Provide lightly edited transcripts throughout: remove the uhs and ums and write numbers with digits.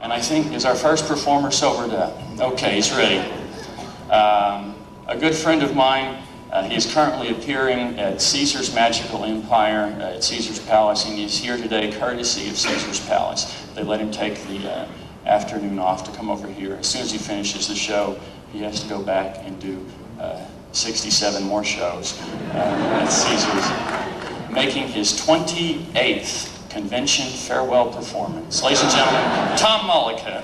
And I think, is our first performer sobered up? Okay, he's ready. A good friend of mine, he is currently appearing at Caesar's Magical Empire at Caesar's Palace, and he's here today courtesy of Caesar's Palace. They let him take the afternoon off to come over here. As soon as he finishes the show, he has to go back and do 67 more shows at Caesar's, making his 28th convention farewell performance. Ladies and gentlemen, Tom Mullica.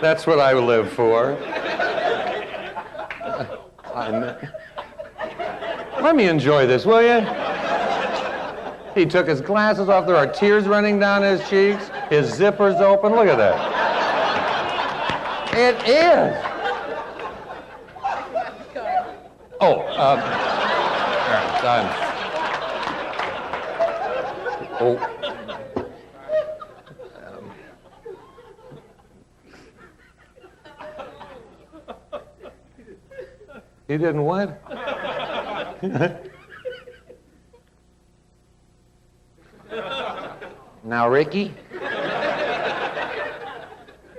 That's what I live for. Let me enjoy this, will you? He took his glasses off. There are tears running down his cheeks. His zipper's open. Look at that. It is. Oh, you didn't what? Now, Ricky,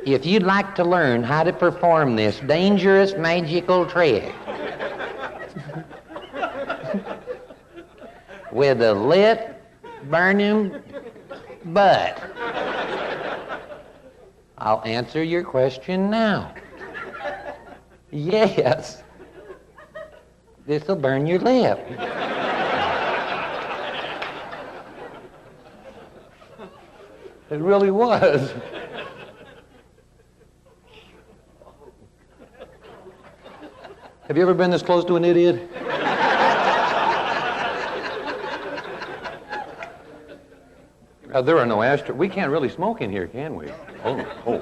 if you'd like to learn how to perform this dangerous magical trick with a lit, burning butt, I'll answer your question now. Yes, this'll burn your lip. It really was. Have you ever been this close to an idiot? There are no ashtrays. We can't really smoke in here, can we? Oh.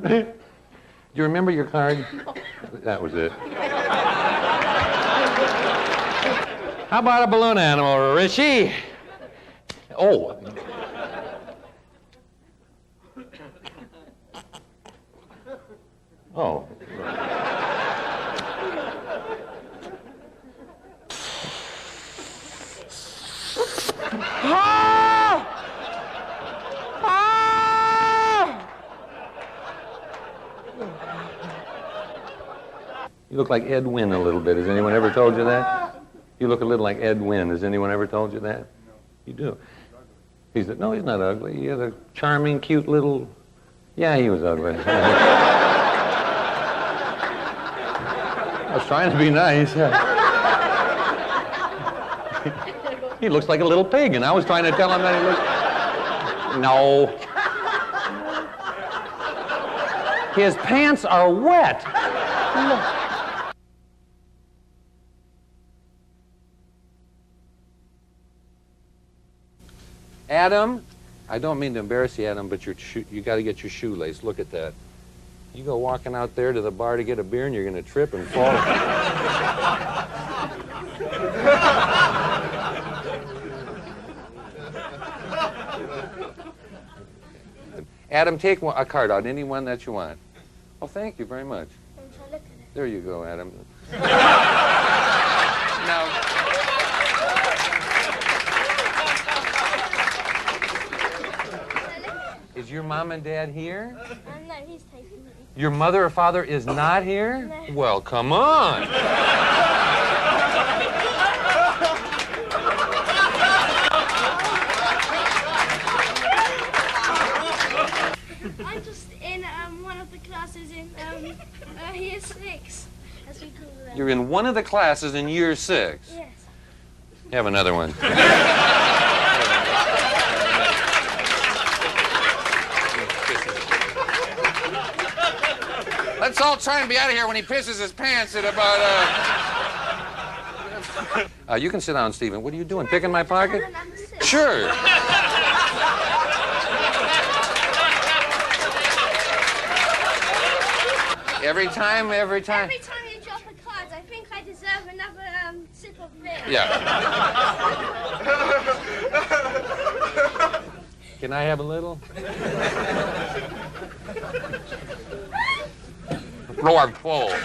Do you remember your card? That was it. How about a balloon animal, Richie? Oh. Oh. You look like Ed Wynn a little bit. Has anyone ever told you that? You look a little like Ed Wynn. Has anyone ever told you that? You do. No, he's not ugly. He had a charming, cute little... Yeah, he was ugly. I was trying to be nice. He looks like a little pig, and I was trying to tell him that he looked... No. His pants are wet. Adam, I don't mean to embarrass you, Adam, but you got to get your shoelace. Look at that. You go walking out there to the bar to get a beer, and you're going to trip and fall. Adam, take a card out, any one that you want. Oh, thank you very much. There you go, Adam. Now, is your mom and dad here? No, he's taking me. Your mother or father is not here? No. Well, come on. I'm just in one of the classes in year 6, as we call them. You're in one of the classes in year 6. Yes. Have another one. Let's all try and be out of here when he pisses his pants at about, You can sit down, Stephen. What are you doing? Picking my pocket? Sure. Every time. Every time you drop a card, I think I deserve another sip of beer. Yeah. Can I have a little? Lord, full. No.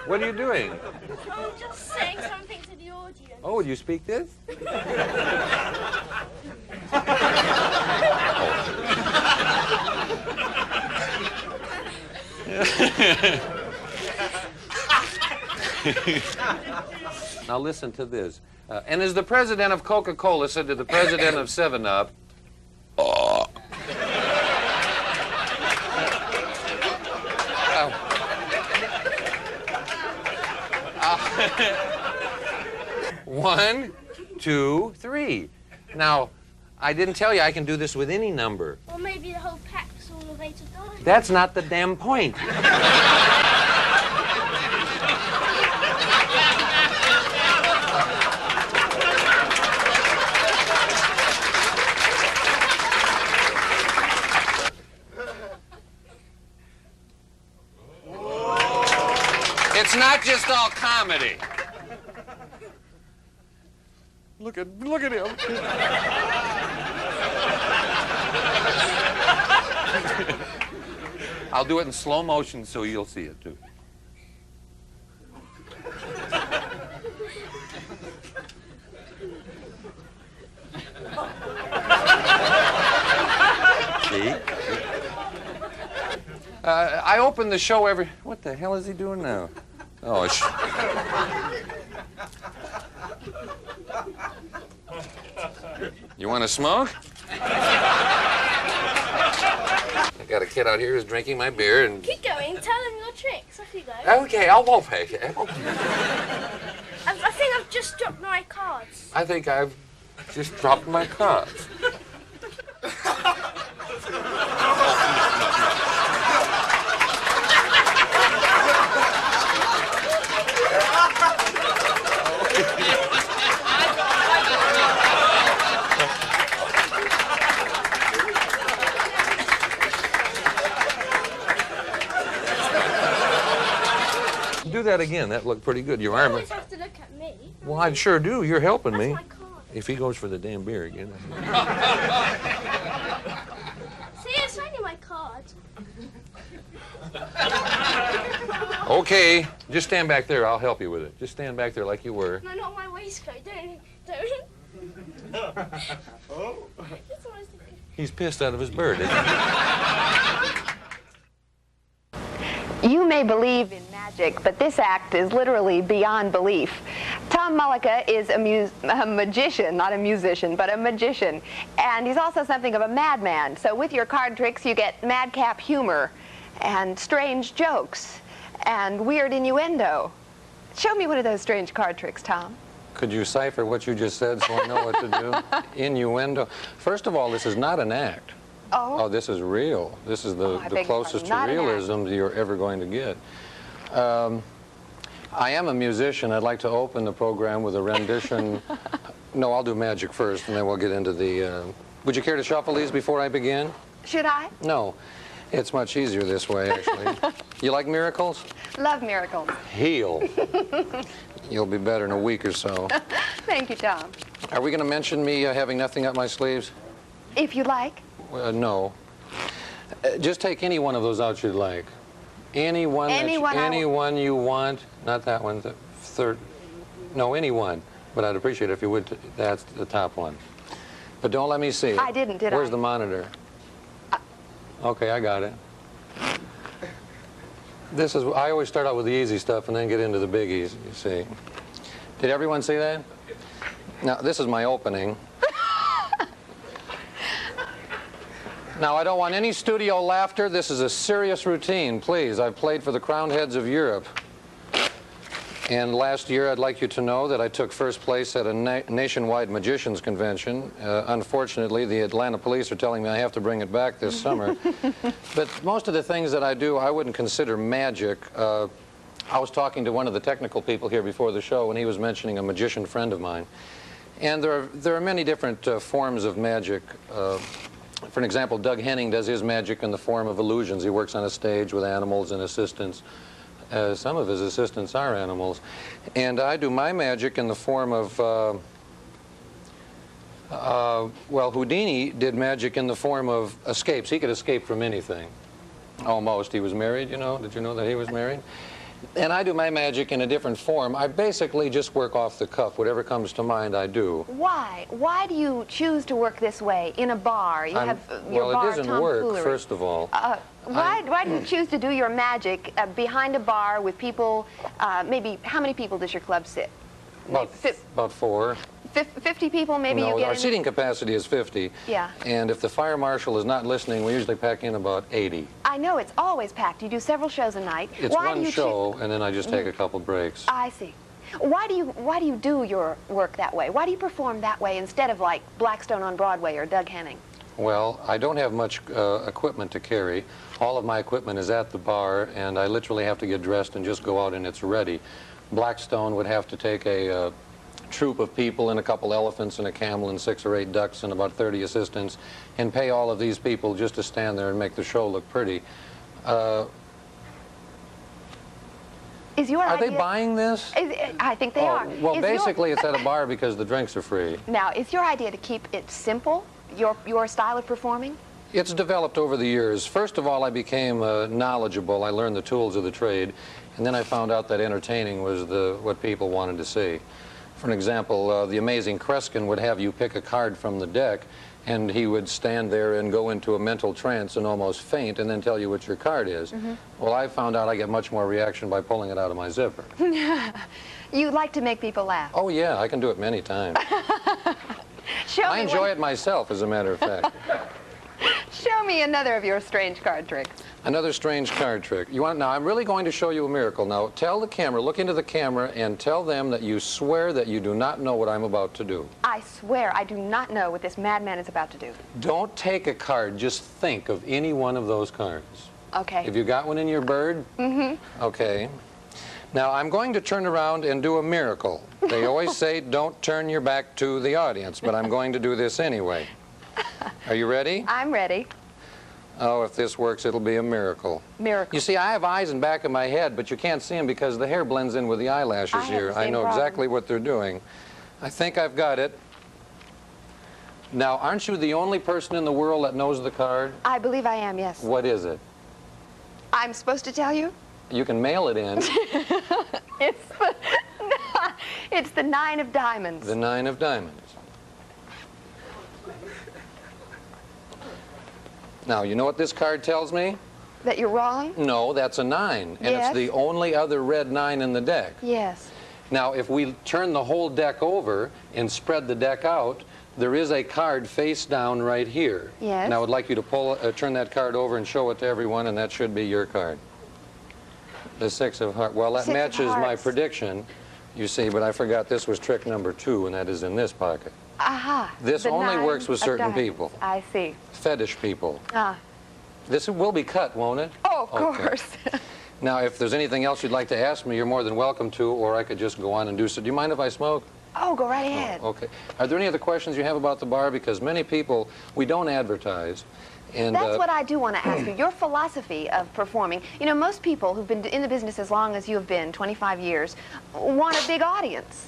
What are you doing? I'm just saying something to the audience. Oh, do you speak this? Now listen to this. And as the president of Coca-Cola said to the president of 7-Up, 1, 2, 3. Now, I didn't tell you I can do this with any number. Or maybe the whole pack's all the way to die. That's not the damn point. It's not just all comedy. Look at him. I'll do it in slow motion so you'll see it too. See? I open the show every... What the hell is he doing now? Oh, You want to smoke? I got a kid out here who's drinking my beer and... Keep going. Tell them your tricks. Off you go. Okay, I won't pay you. I think I've just dropped my cards. I think I've just dropped my cards. Do that again. That looked pretty good. Your You arm. always have to look at me. Well, I sure do. You're helping That's me. my card. If he goes for the damn beer again. See, it's only my card. Okay, just stand back there. I'll help you with it. Just stand back there like you were. No, not my waistcoat. Don't. Just almost- He's pissed out of his bird. Isn't You may believe in magic, but this act is literally beyond belief. Tom Mullica is a magician, not a musician, but a magician. And he's also something of a madman. So with your card tricks, you get madcap humor and strange jokes and weird innuendo. Show me one of those strange card tricks, Tom. Could you cipher what you just said so I know what to do? Innuendo. First of all, this is not an act. Oh. Oh, this is real. This is the I beg your closest to pardon, not an realism that you're ever going to get. I am a musician. I'd like to open the program with a rendition. No, I'll do magic first, and then we'll get into the... Would you care to shuffle these before I begin? Should I? No. It's much easier this way, actually. You like miracles? Love miracles. Heal. You'll be better in a week or so. Thank you, Tom. Are we going to mention me having nothing up my sleeves? If you like. No. Just take any one of those out you'd like. Anyone you want. Not that one. The third. No, any one. But I'd appreciate it if you would. That's the top one. But don't let me see it. I didn't, did I? Where's the monitor? Okay, I got it. This is. I always start out with the easy stuff and then get into the biggies, you see. Did everyone see that? Now, this is my opening. Now, I don't want any studio laughter. This is a serious routine, please. I've played for the crowned heads of Europe. And last year, I'd like you to know that I took first place at a nationwide magicians convention. Unfortunately, the Atlanta police are telling me I have to bring it back this summer. But most of the things that I do, I wouldn't consider magic. I was talking to one of the technical people here before the show, and he was mentioning a magician friend of mine. And there are many different forms of magic. For an example, Doug Henning does his magic in the form of illusions. He works on a stage with animals and assistants. Some of his assistants are animals. And I do my magic in the form of, well, Houdini did magic in the form of escapes. He could escape from anything. Almost. He was married, you know. Did you know that he was married? And I do my magic in a different form. I basically just work off the cuff. Whatever comes to mind, I do. Why? Why do you choose to work this way in a bar? You have your well, bar, it doesn't Tom work, Foolery. first of all. Why do you choose to do your magic behind a bar with people, maybe, how many people does your club sit? About 4. 50 people, maybe No, you get our in? seating capacity is 50. Yeah. And if the fire marshal is not listening, we usually pack in about 80. I know, it's always packed. You do several shows a night. It's Why do one you show, and then I just take a couple breaks. I see. Why do you do your work that way? Why do you perform that way instead of like Blackstone on Broadway or Doug Henning? Well, I don't have much equipment to carry. All of my equipment is at the bar, and I literally have to get dressed and just go out and it's ready. Blackstone would have to take a troop of people and a couple elephants and a camel and 6 or 8 ducks and about 30 assistants and pay all of these people just to stand there and make the show look pretty. Is your Are idea, they buying this? I think they are. Well, Is basically your, it's at a bar because the drinks are free. Now, is your idea to keep it simple, your style of performing? It's developed over the years. First of all, I became knowledgeable. I learned the tools of the trade, and then I found out that entertaining was what people wanted to see. For an example, the amazing Kreskin would have you pick a card from the deck, and he would stand there and go into a mental trance and almost faint and then tell you what your card is. Well, I found out I get much more reaction by pulling it out of my zipper. You like to make people laugh. Oh, yeah, I can do it many times. I enjoy it myself, as a matter of fact. Show me another of your strange card tricks. Another strange card trick. You want? Now, I'm really going to show you a miracle. Now, tell the camera, look into the camera, and tell them that you swear that you do not know what I'm about to do. I swear I do not know what this madman is about to do. Don't take a card. Just think of any one of those cards. Okay. Have you got one in your bird? Mm-hmm. Okay. Now, I'm going to turn around and do a miracle. They always say don't turn your back to the audience, but I'm going to do this anyway. Are you ready? I'm ready. Oh, if this works, it'll be a miracle. Miracle. You see, I have eyes in the back of my head, but you can't see them because the hair blends in with the eyelashes here. I know exactly what they're doing. I think I've got it. Now, aren't you the only person in the world that knows the card? I believe I am, yes. What is it? I'm supposed to tell you? You can mail it in. It's the 9 of diamonds. The 9 of diamonds. Now, you know what this card tells me? That you're wrong? No, that's a 9. And Yes. it's the only other red 9 in the deck. Yes. Now, if we turn the whole deck over and spread the deck out, there is a card face down right here. Yes. And I would like you to turn that card over and show it to everyone, and that should be your card. The 6 of hearts. Well, that 6 of matches my hearts. prediction, you see, but I forgot this was trick number 2, and that is in this pocket. Aha. This the only 9 works with of certain diamonds. people. I see. Fetish people. Ah. This will be cut, won't it? Oh, of Okay. course. Now, if there's anything else you'd like to ask me, you're more than welcome to, or I could just go on and do so. Do you mind if I smoke? Oh, go right ahead. Okay. Are there any other questions you have about the bar? Because many people, we don't advertise. And, That's what I do want to ask you. Your philosophy of performing. You know, most people who've been in the business as long as you have been, 25 years, want a big audience.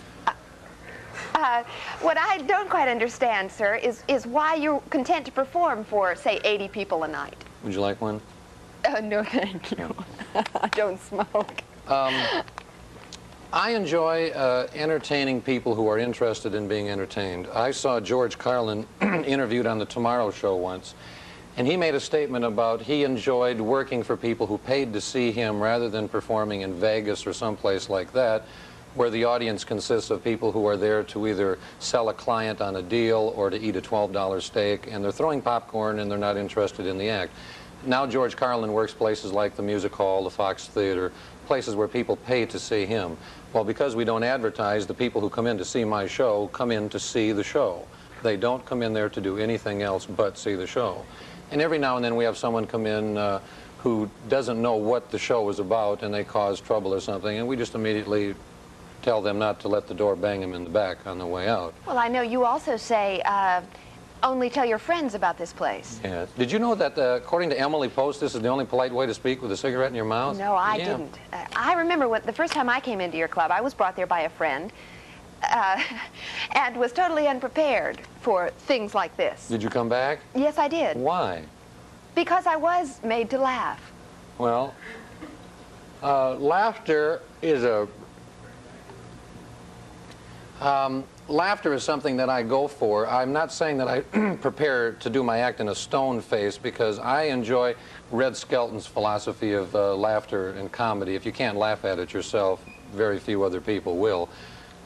What I don't quite understand, sir, is why you're content to perform for, say, 80 people a night. Would you like one? No, thank you. I don't smoke. I enjoy entertaining people who are interested in being entertained. I saw George Carlin interviewed on the Tomorrow Show once, and he made a statement about he enjoyed working for people who paid to see him rather than performing in Vegas or someplace like that, where the audience consists of people who are there to either sell a client on a deal or to eat a $12 steak, and they're throwing popcorn and they're not interested in the act. Now George Carlin works places like the Music Hall, the Fox Theater, places where people pay to see him. Well, because we don't advertise, the people who come in to see my show come in to see the show. They don't come in there to do anything else but see the show. And every now and then we have someone come in who doesn't know what the show is about, and they cause trouble or something, and we just immediately tell them not to let the door bang them in the back on the way out. Well, I know you also say, only tell your friends about this place. Yeah. Did you know that, according to Emily Post, this is the only polite way to speak with a cigarette in your mouth? No, I Yeah. didn't. I remember the first time I came into your club, I was brought there by a friend and was totally unprepared for things like this. Did you come back? Yes, I did. Why? Because I was made to laugh. Well, laughter is a... laughter is something that I go for. I'm not saying that I prepare to do my act in a stone face, because I enjoy Red Skelton's philosophy of laughter and comedy. If you can't laugh at it yourself, very few other people will.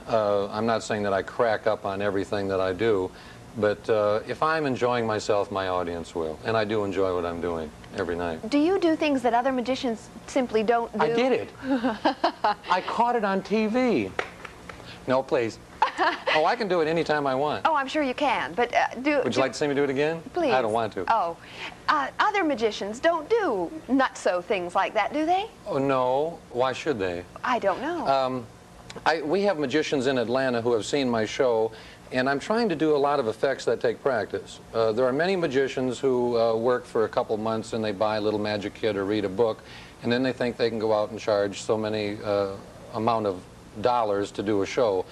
I'm not saying that I crack up on everything that I do, but if I'm enjoying myself, my audience will. And I do enjoy what I'm doing every night. Do you do things that other magicians simply don't do? I did it. I caught it on TV. No, please. Oh, I can do it anytime I want. Oh, I'm sure you can, but Would you like to see me do it again? Please. I don't want to. Oh, other magicians don't do nutso things like that, do they? Oh, no. Why should they? I don't know. We have magicians in Atlanta who have seen my show, and I'm trying to do a lot of effects that take practice. There are many magicians who work for a couple months and they buy a little magic kit or read a book, and then they think they can go out and charge so many amount of dollars to do a show.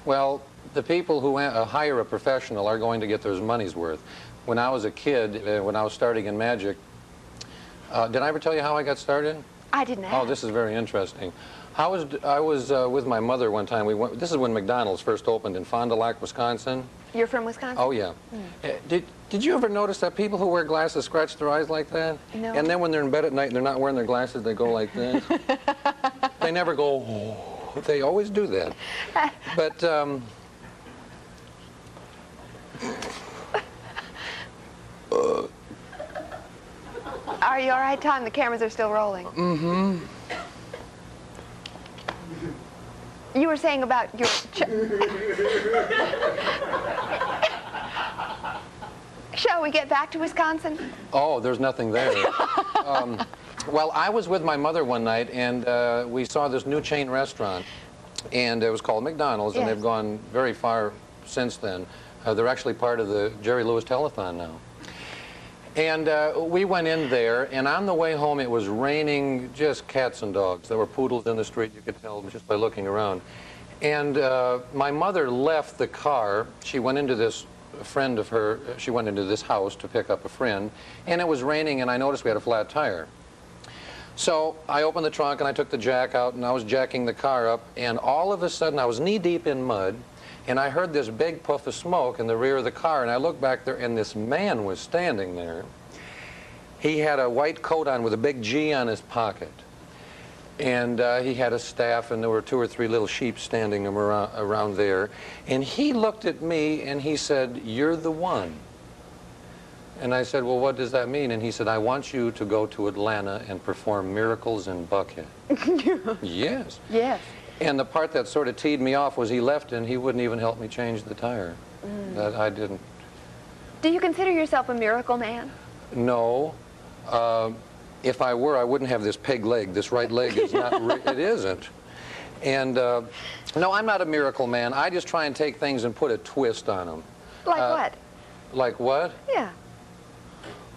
Well, the people who hire a professional are going to get their money's worth. When I was a kid, when I was starting in magic, did I ever tell you how I got started? I didn't ask. Oh, this is very interesting. I was with my mother one time. This is when McDonald's first opened in Fond du Lac, Wisconsin. You're from Wisconsin? Oh, yeah. Did you ever notice that people who wear glasses scratch their eyes like that? No. And then when they're in bed at night and they're not wearing their glasses, they go like this? They never go, oh. They always do that. But, Are you all right, Tom? The cameras are still rolling. mm-hmm. You were saying about your... Shall we get back to Wisconsin? Oh, there's nothing there. Well, I was with my mother one night, and we saw this new chain restaurant, and it was called McDonald's, and Yes. they've gone very far since then. They're actually part of the Jerry Lewis Telethon now. And we went in there, and on the way home, it was raining just cats and dogs. There were poodles in the street, you could tell just by looking around. And my mother left the car. She went into this friend of her, she went into this house to pick up a friend, and it was raining, and I noticed we had a flat tire. So I opened the trunk, and I took the jack out, and I was jacking the car up, and all of a sudden, I was knee-deep in mud, and I heard this big puff of smoke in the rear of the car, and I looked back there, and this man was standing there. He had a white coat on with a big G on his pocket, and he had a staff, and there were 2 or 3 little sheep standing around there, and he looked at me, and he said, "You're the one." And I said, "Well, what does that mean?" And he said, "I want you to go to Atlanta and perform miracles in Buckhead." Yes. Yes. And the part that sort of teed me off was he left and he wouldn't even help me change the tire. That I didn't. Do you consider yourself a miracle man? No. If I were, I wouldn't have this peg leg. This right leg is not, it isn't. And no, I'm not a miracle man. I just try and take things and put a twist on them. Like what? Like what? Yeah.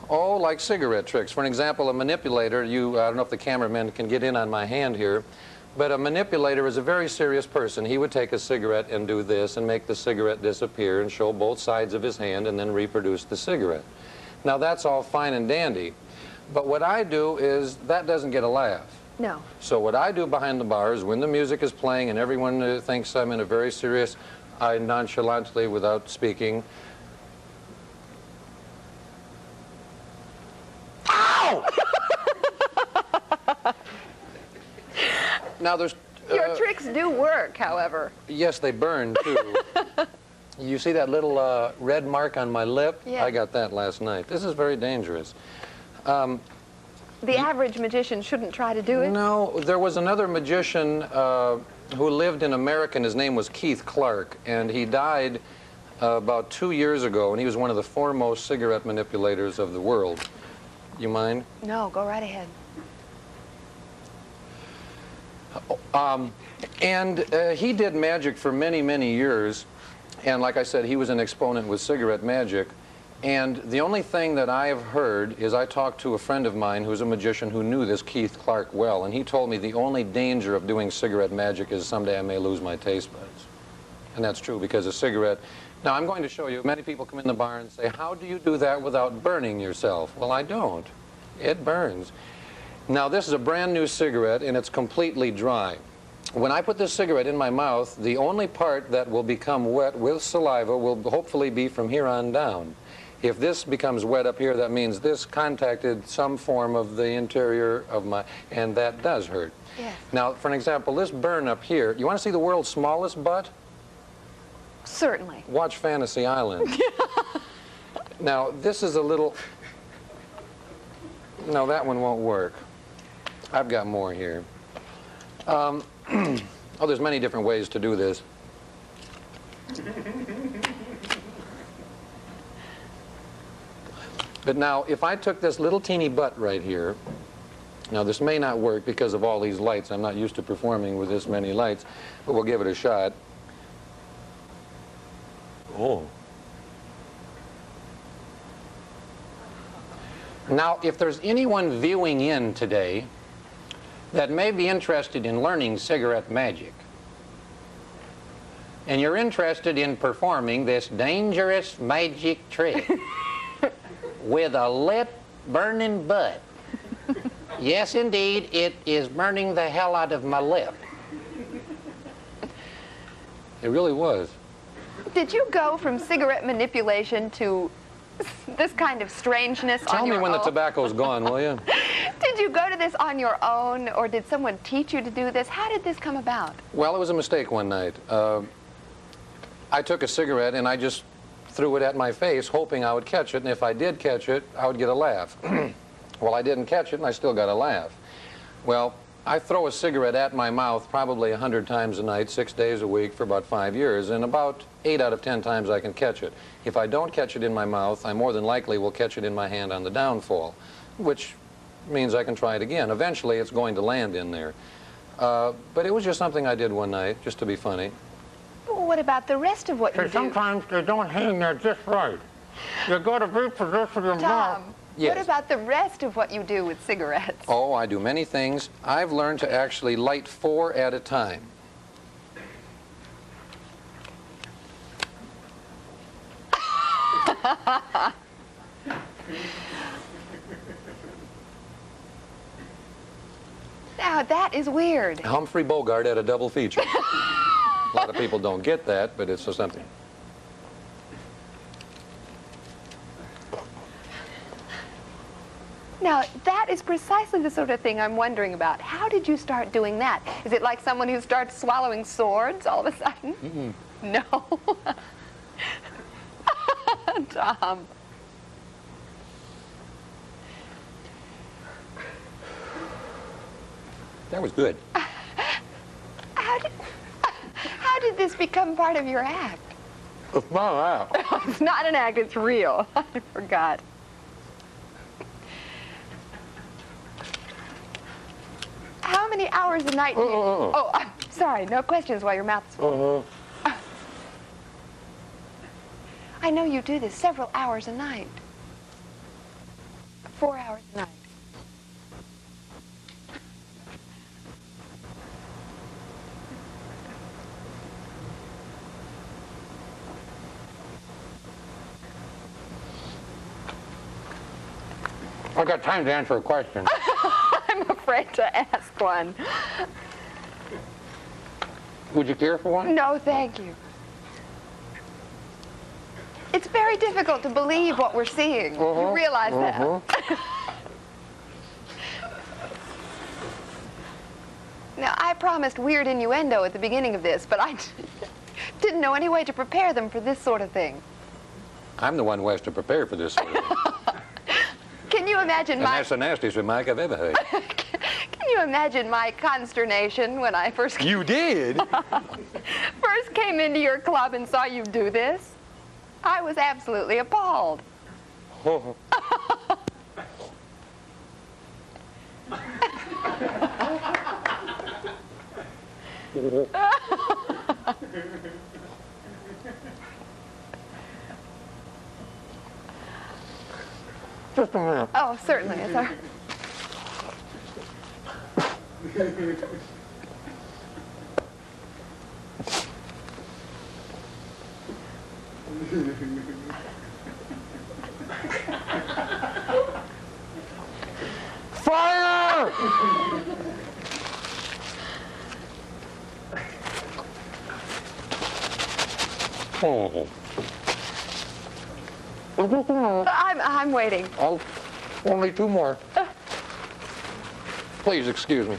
Oh, like cigarette tricks. For an example, a manipulator, I don't know if the cameraman can get in on my hand here, but a manipulator is a very serious person. He would take a cigarette and do this and make the cigarette disappear and show both sides of his hand and then reproduce the cigarette. Now, that's all fine and dandy. But what I do is, that doesn't get a laugh. No. So what I do behind the bars, when the music is playing and everyone thinks I'm in a very serious, I nonchalantly, without speaking, ow! Now there's... Your tricks do work, however. Yes, they burn, too. You see that little red mark on my lip? Yeah. I got that last night. This is very dangerous. The average magician shouldn't try to do it? No, there was another magician who lived in America, and his name was Keith Clark, and he died about 2 years ago, and he was one of the foremost cigarette manipulators of the world. You mind? No, go right ahead. He did magic for many, many years, and like I said, he was an exponent with cigarette magic. And the only thing that I have heard is I talked to a friend of mine who's a magician who knew this Keith Clark well, and he told me the only danger of doing cigarette magic is someday I may lose my taste buds. And that's true, because a cigarette... Now, I'm going to show you, many people come in the bar and say, "How do you do that without burning yourself?" Well, I don't. It burns. Now, this is a brand new cigarette, and it's completely dry. When I put this cigarette in my mouth, the only part that will become wet with saliva will hopefully be from here on down. If this becomes wet up here, that means this contacted some form of the interior of my, and that does hurt. Yes. Now, for an example, this burn up here, you want to see the world's smallest butt? Certainly. Watch Fantasy Island. Now, this is a little... No, that one won't work. I've got more here. Oh, there's many different ways to do this. But now, if I took this little teeny butt right here, now this may not work because of all these lights. I'm not used to performing with this many lights, but we'll give it a shot. Oh. Now, if there's anyone viewing in today that may be interested in learning cigarette magic, and you're interested in performing this dangerous magic trick with a lip burning butt. Yes, indeed, it is burning the hell out of my lip. It really was. Did you go from cigarette manipulation to this kind of strangeness on your own? Tell me when the tobacco's gone, will you? Did you go to this on your own, or did someone teach you to do this? How did this come about? Well, it was a mistake one night. I took a cigarette and I just threw it at my face, hoping I would catch it, and if I did catch it, I would get a laugh. Well, I didn't catch it, and I still got a laugh. Well, I throw a cigarette at my mouth probably 100 times a night, 6 days a week for about 5 years, and about 8 out of 10 times I can catch it. If I don't catch it in my mouth, I more than likely will catch it in my hand on the downfall, which means I can try it again. Eventually, it's going to land in there. But it was just something I did one night, just to be funny. Well, what about the rest of what you do? Sometimes they don't hang there just right. You got to reposition your mouth. Tom, Yes. what about the rest of what you do with cigarettes? Oh, I do many things. I've learned to actually light 4 at a time. Now, that is weird. Humphrey Bogart had a double feature. A lot of people don't get that, but it's something. Now, that is precisely the sort of thing I'm wondering about. How did you start doing that? Is it like someone who starts swallowing swords all of a sudden? Mm-mm. No. Tom. That was good. How did this become part of your act? It's not an act. It's not an act, it's real. I forgot. How many hours a night do you... Oh, I'm sorry, no questions while your mouth is full. I know you do this several hours a night. 4 hours a night. I got time to answer a question. I'm afraid to ask one. Would you care for one? No, thank you. It's very difficult to believe what we're seeing. You realize that? Now, I promised weird innuendo at the beginning of this, but I didn't know any way to prepare them for this sort of thing. I'm the one who has to prepare for this sort of thing. Can you imagine And that's the nastiest remark I've ever heard. Can you imagine my consternation when I first You did? first came into your club and saw you do this? I was absolutely appalled. Just a minute. Oh, certainly. It's our... Fire! Oh. I'm waiting. Only 2 more. Please excuse me.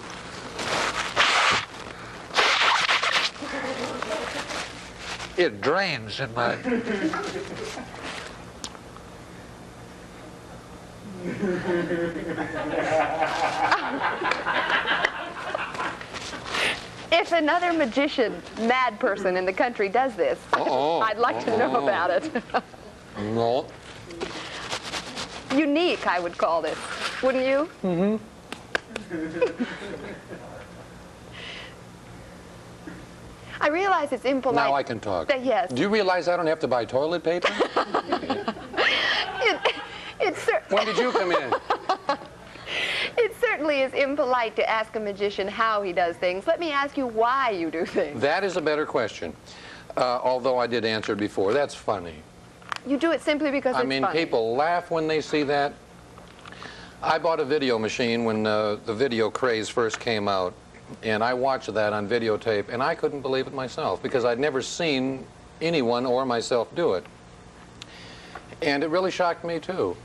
It drains in my... if another magician, mad person in the country does this, I'd like to know about it. No. Unique, I would call this. Wouldn't you? Mm-hmm. I realize it's impolite. Now I can talk. Yes. Do you realize I don't have to buy toilet paper? When did you come in? It certainly is impolite to ask a magician how he does things. Let me ask you why you do things. That is a better question. Although I did answer it before. That's funny. You do it simply because it's funny. People laugh when they see that. I bought a video machine when the video craze first came out, and I watched that on videotape, and I couldn't believe it myself because I'd never seen anyone or myself do it. And it really shocked me too.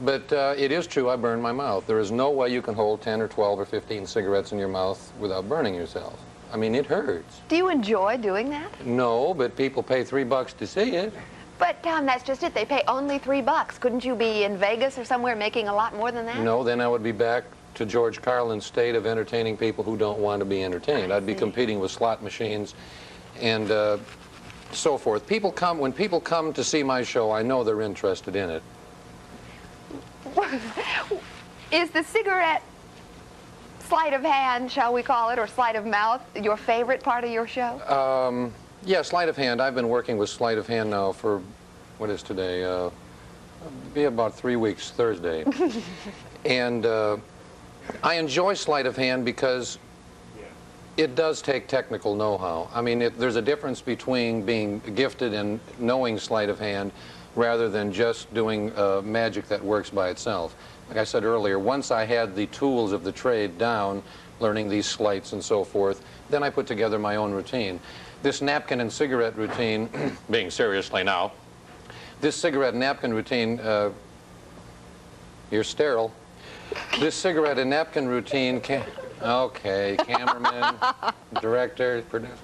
But it is true, I burned my mouth. There is no way you can hold 10 or 12 or 15 cigarettes in your mouth without burning yourself. I mean, it hurts. Do you enjoy doing that? No, but people pay $3 to see it. But, Tom, that's just it. They pay only $3. Couldn't you be in Vegas or somewhere making a lot more than that? No, then I would be back to George Carlin's state of entertaining people who don't want to be entertained. I'd be competing with slot machines and so forth. When people come to see my show, I know they're interested in it. Is the cigarette sleight of hand, shall we call it, or sleight of mouth, your favorite part of your show? Yeah, sleight of hand. I've been working with sleight of hand now for, what is today? Be about 3 weeks, Thursday. And I enjoy sleight of hand because it does take technical know-how. I mean, there's a difference between being gifted and knowing sleight of hand rather than just doing magic that works by itself. Like I said earlier, once I had the tools of the trade down, learning these sleights and so forth, then I put together my own routine. This napkin and cigarette routine, being seriously now, this cigarette and napkin routine, you're sterile. This cigarette and napkin routine, okay, cameraman, director, producer.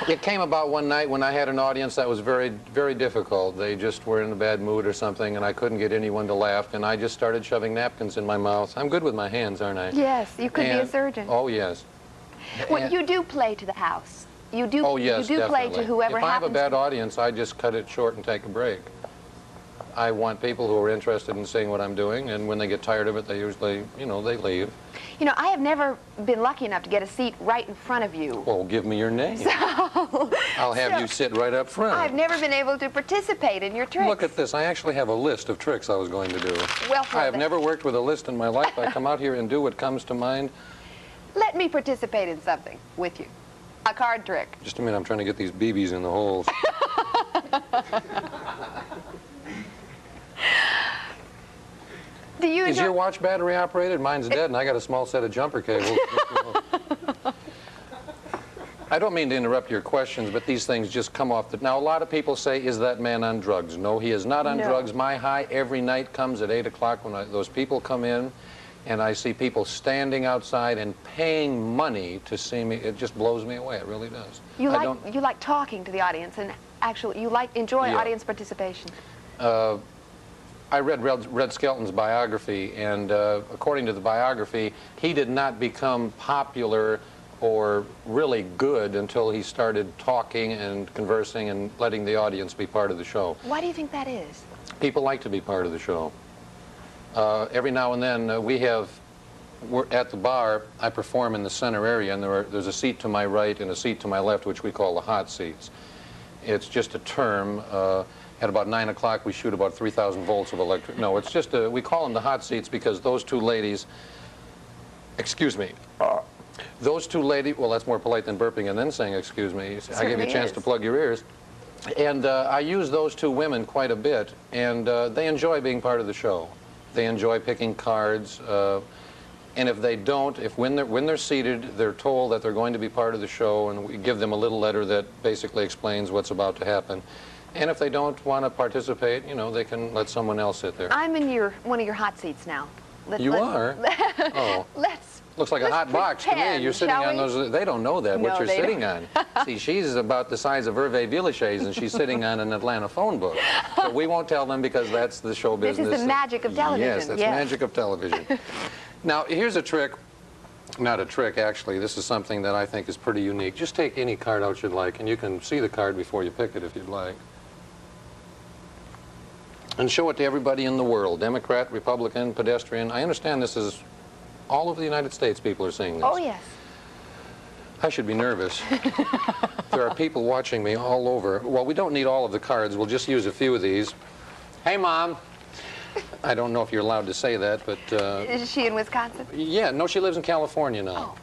It came about one night when I had an audience that was very, very difficult. They just were in a bad mood or something, and I couldn't get anyone to laugh, and I just started shoving napkins in my mouth. I'm good with my hands, aren't I? Yes, you could be a surgeon. Oh, yes. Well, you do play to the house. You do. Oh, yes, you do play definitely. to whoever If I have a happens. bad audience, I just cut it short and take a break. I want people who are interested in seeing what I'm doing, and when they get tired of it, they usually, they leave. You know, I have never been lucky enough to get a seat right in front of you. Well, give me your name. I'll have you sit right up front. I've never been able to participate in your tricks. Look at this. I actually have a list of tricks I was going to do. Well, I have never worked with a list in my life. I come out here and do what comes to mind. Let me participate in something with you. A card trick. Just a minute. I'm trying to get these BBs in the holes. Do you Is your watch battery operated? Mine's dead, and I got a small set of jumper cables. I don't mean to interrupt your questions, but these things just come off. Now, a lot of people say, is that man on drugs? No, he is not on drugs. My high every night comes at 8 o'clock when those people come in, and I see people standing outside and paying money to see me. It just blows me away. It really does. You like talking to the audience, and actually, you enjoy audience participation. I read Red Skelton's biography, and according to the biography, he did not become popular or really good until he started talking and conversing and letting the audience be part of the show. Why do you think that is? People like to be part of the show. Every now and then we're at the bar. I perform in the center area, and there's a seat to my right and a seat to my left, which we call the hot seats. It's just a term. At about 9 o'clock, we shoot about 3,000 volts of electric. No, it's just we call them the hot seats because those two ladies, excuse me, those two ladies, well, that's more polite than burping and then saying excuse me. I gave you a chance to plug your ears. And I use those two women quite a bit, and they enjoy being part of the show. They enjoy picking cards. And if they don't, when they're seated, they're told that they're going to be part of the show, and we give them a little letter that basically explains what's about to happen. And if they don't want to participate, they can let someone else sit there. I'm in one of your hot seats now. You are? Oh. Looks like a hot box to me. You're sitting on those. They don't know that, what you're sitting on. See, she's about the size of Hervé Villechaize, and she's sitting on an Atlanta phone book. So we won't tell them because that's the show business. This is the magic of television. Yes, that's magic of television. Now, here's a trick. not a trick, actually. This is something that I think is pretty unique. Just take any card out you'd like, and you can see the card before you pick it if you'd like. And show it to everybody in the world, Democrat, Republican, pedestrian. I understand this is all over the United States people are seeing this. Oh, yes. I should be nervous. There are people watching me all over. Well, we don't need all of the cards. We'll just use a few of these. Hey, Mom. I don't know if you're allowed to say that, but... Is she in Wisconsin? Yeah, no, she lives in California now. Oh.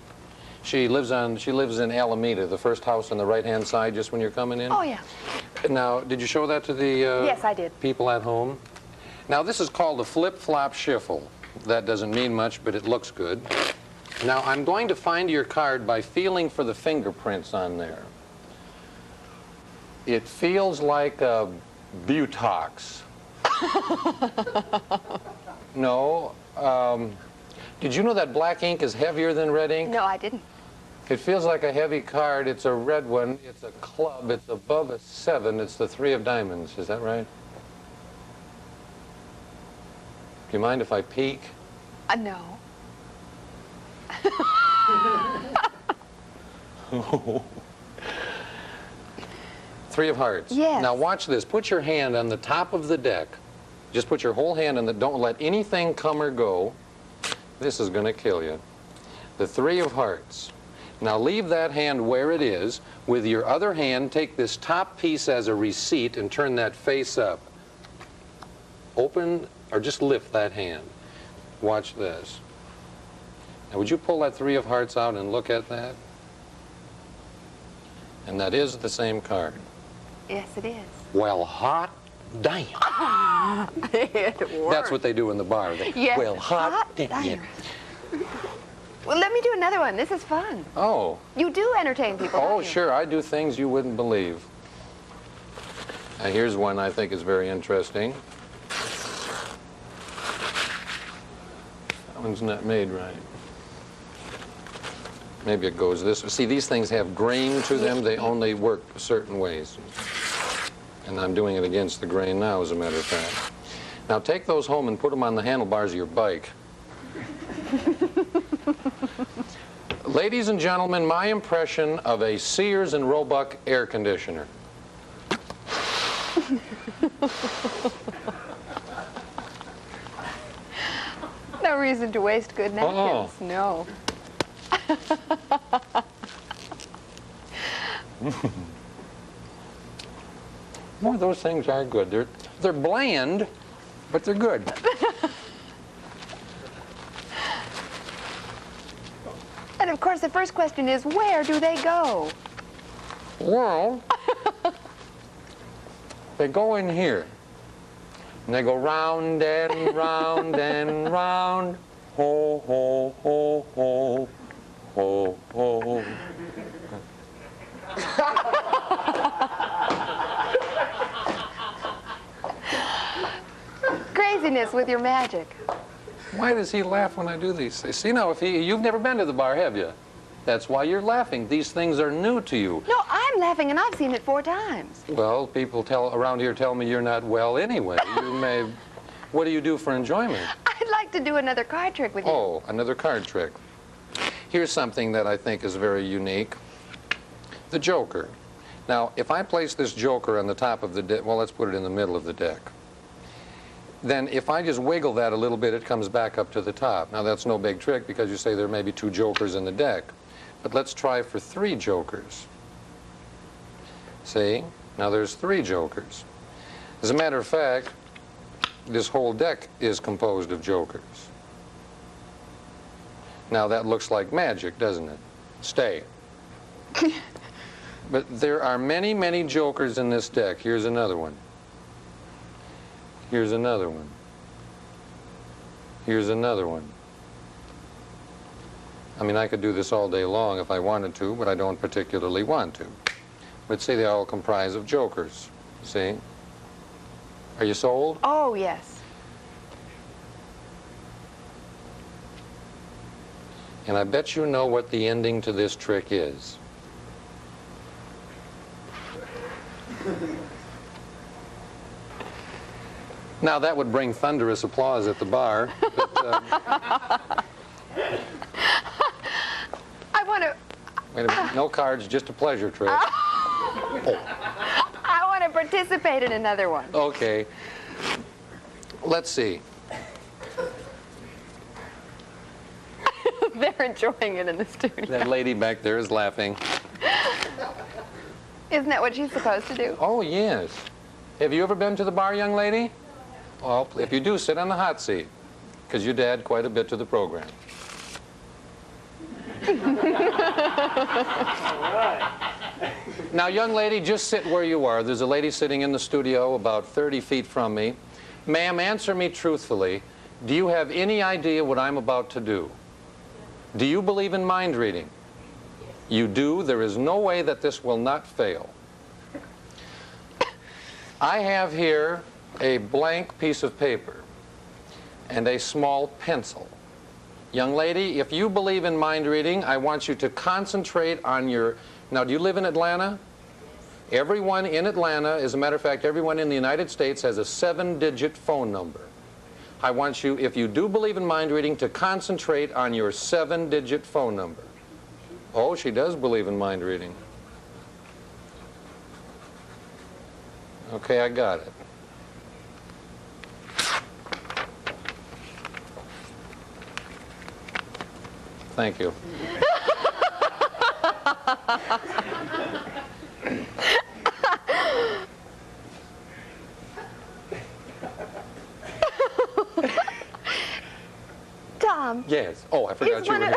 She lives in Alameda, the first house on the right-hand side, just when you're coming in. Oh, yeah. Now, did you show that to the Yes, I did. people at home? Now, this is called a flip-flop shuffle. That doesn't mean much, but it looks good. Now, I'm going to find your card by feeling for the fingerprints on there. It feels like a Butox. No. Did you know that black ink is heavier than red ink? No, I didn't. It feels like a heavy card. It's a red one. It's a club. It's above a 7. It's the 3 of diamonds. Is that right? Do you mind if I peek? No. 3 of hearts. Yes. Now watch this. Put your hand on the top of the deck. Just put your whole hand on the... Don't let anything come or go. This is going to kill you. The 3 of hearts. Now leave that hand where it is. With your other hand, take this top piece as a receipt and turn that face up. Open, or just lift that hand. Watch this. Now would you pull that 3 of hearts out and look at that? And that is the same card. Yes, it is. Well, hot damn. It worked. That's what they do in the bar. They, Yes. well, hot damn. Well, let me do another one. This is fun. Oh. You do entertain people, Oh, don't you? sure. I do things you wouldn't believe. Now, here's one I think is very interesting. That one's not made right. Maybe it goes this way. See, these things have grain to them. They only work certain ways. And I'm doing it against the grain now, as a matter of fact. Now, take those home and put them on the handlebars of your bike. Ladies and gentlemen, my impression of a Sears and Roebuck air conditioner. No reason to waste good napkins. No. Boy, those things are good. They're bland, but they're good. And of course, the first question is, where do they go? Well, they go in here. And they go round and round and round. Ho, ho, ho, ho, ho, ho. Craziness with your magic. Why does he laugh when I do these things? See, now, you've never been to the bar, have you? That's why you're laughing. These things are new to you. No, I'm laughing, and I've seen it 4 times. Well, people around here tell me you're not well anyway. You may... What do you do for enjoyment? I'd like to do another card trick with you. Oh, another card trick. Here's something that I think is very unique. The Joker. Now, if I place this Joker on the top of the deck, well, let's put it in the middle of the deck. Then if I just wiggle that a little bit, it comes back up to the top. Now, that's no big trick because you say there may be 2 Jokers in the deck. But let's try for 3 Jokers. See? Now there's 3 Jokers. As a matter of fact, this whole deck is composed of Jokers. Now that looks like magic, doesn't it? Stay. But there are many, many Jokers in this deck. Here's another one. Here's another one. Here's another one. I mean, I could do this all day long if I wanted to, but I don't particularly want to. But see, they all comprise of Jokers. See? Are you sold? Oh, yes. And I bet you know what the ending to this trick is. Now, that would bring thunderous applause at the bar. But, want to... Wait a minute. No cards, just a pleasure trip. I want to participate in another one. Okay. Let's see. They're enjoying it in the studio. That lady back there is laughing. Isn't that what she's supposed to do? Oh, yes. Have you ever been to the bar, young lady? Well, if you do, sit on the hot seat, because you'd add quite a bit to the program. Now, young lady, just sit where you are. There's a lady sitting in the studio about 30 feet from me. Ma'am, answer me truthfully. Do you have any idea what I'm about to do? Do you believe in mind reading? You do. There is no way that this will not fail. I have here a blank piece of paper and a small pencil. Young lady, if you believe in mind reading, I want you to concentrate on your... Now, do you live in Atlanta? Everyone in Atlanta, as a matter of fact, everyone in the United States has a 7-digit phone number. I want you, if you do believe in mind reading, to concentrate on your 7-digit phone number. Oh, she does believe in mind reading. Okay, I got it. Thank you. Tom. Yes. Oh, I forgot you were here.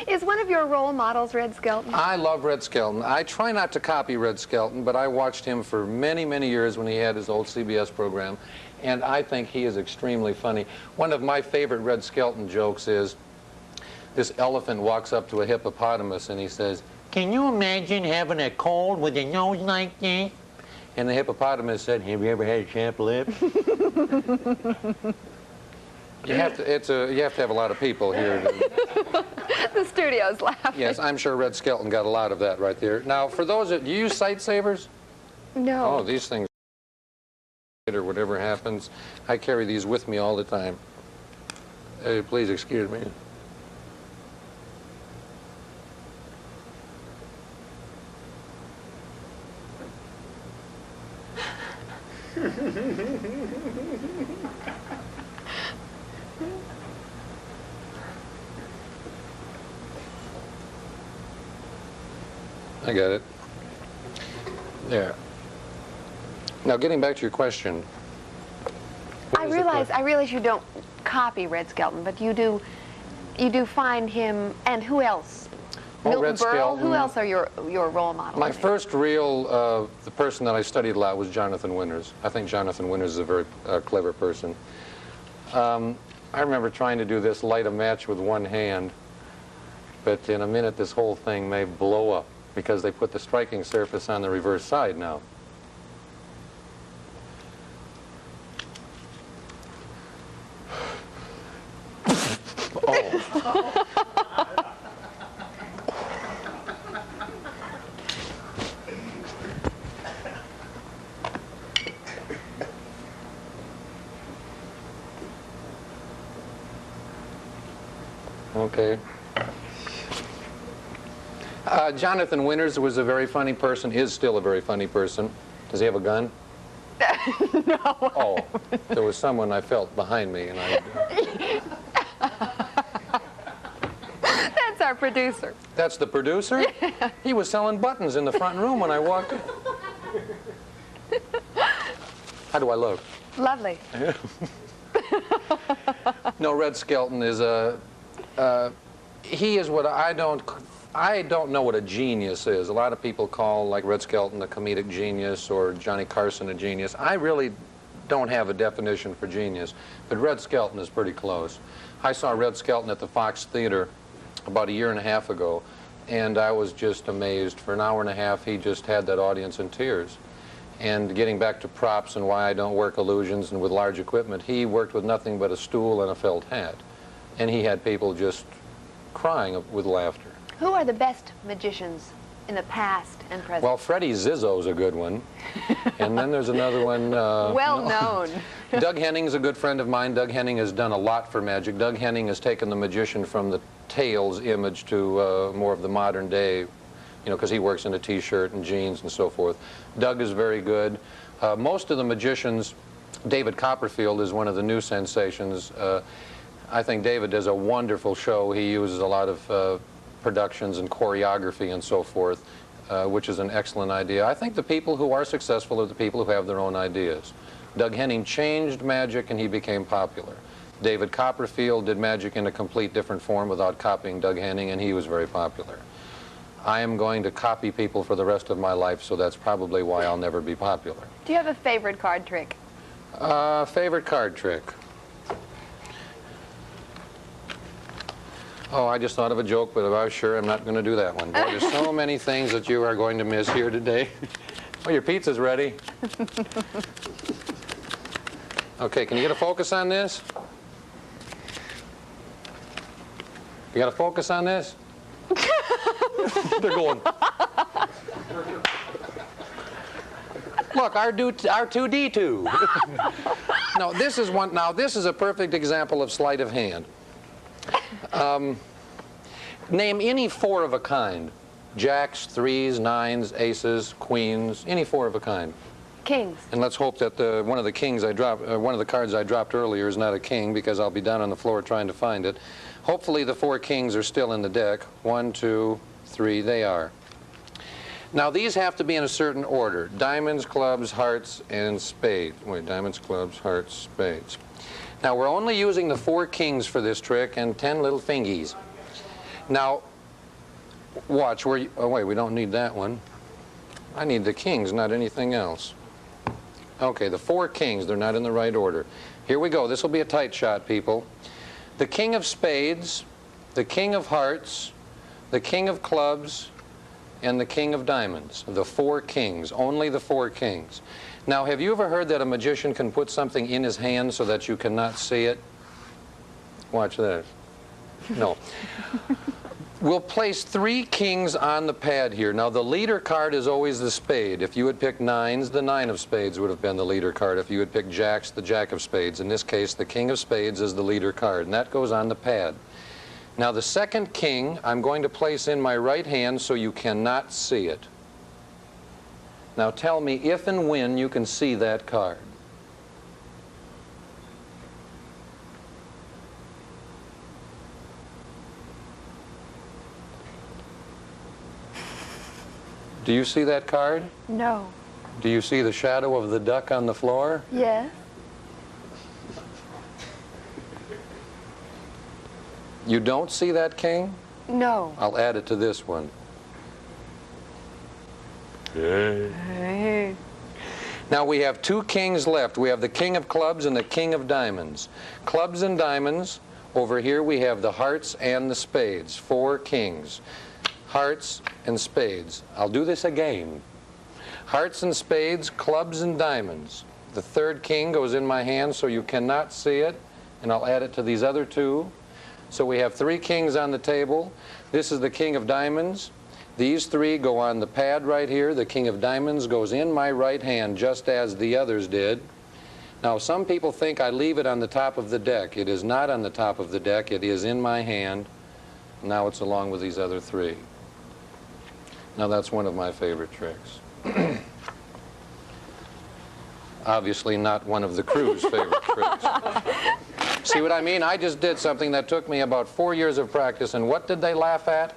Is one of your role models Red Skelton? I love Red Skelton. I try not to copy Red Skelton, but I watched him for many, many years when he had his old CBS program, and I think he is extremely funny. One of my favorite Red Skelton jokes is this elephant walks up to a hippopotamus and he says, "Can you imagine having a cold with a nose like this?" And the hippopotamus said, "Have you ever had chapped lips?" You have to have a lot of people here. The studio's laughing. Yes, I'm sure Red Skelton got a lot of that right there. Now, for those that, do you use sight savers? No. Oh, these things, or whatever happens, I carry these with me all the time. Please excuse me. I got it. There. Now, getting back to your question. I realize you don't copy Red Skelton, but you do find him, and who else? Oh, Milton Red Berle? Skelton. Who else are your role models? My first real, the person that I studied a lot was Jonathan Winters. I think Jonathan Winters is a very clever person. I remember trying to do this, light a match with one hand, but in a minute this whole thing may blow up because they put the striking surface on the reverse side now. Oh. Okay. Jonathan Winters was a very funny person, is still a very funny person. Does he have a gun? No. Oh, there was someone I felt behind me, and I... That's our producer. That's the producer? Yeah. He was selling buttons in the front room when I walked in. How do I look? Lovely. No, Red Skelton is a... he is what I don't know what a genius is. A lot of people call, like Red Skelton, a comedic genius, or Johnny Carson a genius. I really don't have a definition for genius, but Red Skelton is pretty close. I saw Red Skelton at the Fox Theater about a year and a half ago, and I was just amazed. For an hour and a half, he just had that audience in tears. And getting back to props and why I don't work illusions and with large equipment, he worked with nothing but a stool and a felt hat. And he had people just crying with laughter. Who are the best magicians in the past and present? Well, Freddie Zizzo's a good one. And then there's another one. Well known. Doug Henning's a good friend of mine. Doug Henning has done a lot for magic. Doug Henning has taken the magician from the Tales image to more of the modern day, you know, because he works in a t-shirt and jeans and so forth. Doug is very good. Most of the magicians, David Copperfield is one of the new sensations. I think David does a wonderful show. He uses a lot of productions and choreography and so forth, which is an excellent idea. I think the people who are successful are the people who have their own ideas. Doug Henning changed magic and he became popular. David Copperfield did magic in a complete different form without copying Doug Henning, and he was very popular. I am going to copy people for the rest of my life, so that's probably why I'll never be popular. Do you have a favorite card trick? Favorite card trick? Oh, I just thought of a joke, but I was sure I'm not going to do that one. Boy, there's so many things that you are going to miss here today. Oh, your pizza's ready. Okay, can you get a focus on this? You got a focus on this? They're going. Look, R2D2. No, this is one. Now, this is a perfect example of sleight of hand. Name any four of a kind. Jacks, threes, nines, aces, queens, any four of a kind. Kings. And let's hope that one of the kings I dropped, one of the cards I dropped earlier is not a king, because I'll be down on the floor trying to find it. Hopefully the four kings are still in the deck. 1, 2, 3, they are. Now these have to be in a certain order. Diamonds, clubs, hearts, and spades. Wait, diamonds, clubs, hearts, spades. Now we're only using the 4 kings for this trick and 10 little fingies. Now, watch. Oh wait, we don't need that one. I need the kings, not anything else. Okay, the 4 kings, they're not in the right order. Here we go. This will be a tight shot, people. The king of spades, the king of hearts, the king of clubs, and the king of diamonds. The 4 kings, only the 4 kings. Now, have you ever heard that a magician can put something in his hand so that you cannot see it? Watch this. No. We'll place 3 kings on the pad here. Now, the leader card is always the spade. If you had picked nines, the 9 of spades would have been the leader card. If you had picked jacks, the jack of spades. In this case, the king of spades is the leader card, and that goes on the pad. Now, the second king, I'm going to place in my right hand so you cannot see it. Now, tell me if and when you can see that card. Do you see that card? No. Do you see the shadow of the duck on the floor? Yes. You don't see that king? No. I'll add it to this one. Hey. Now we have 2 kings left. We have the king of clubs and the king of diamonds. Clubs and diamonds. Over here we have the hearts and the spades. 4 kings. Hearts and spades. I'll do this again. Hearts and spades, clubs and diamonds. The 3rd king goes in my hand so you cannot see it, and I'll add it to these other 2. So we have 3 kings on the table. This is the king of diamonds. These 3 go on the pad right here. The king of diamonds goes in my right hand just as the others did. Now some people think I leave it on the top of the deck. It is not on the top of the deck. It is in my hand. Now it's along with these other 3. Now that's one of my favorite tricks. Obviously not one of the crew's favorite tricks. See what I mean? I just did something that took me about 4 years of practice, and what did they laugh at?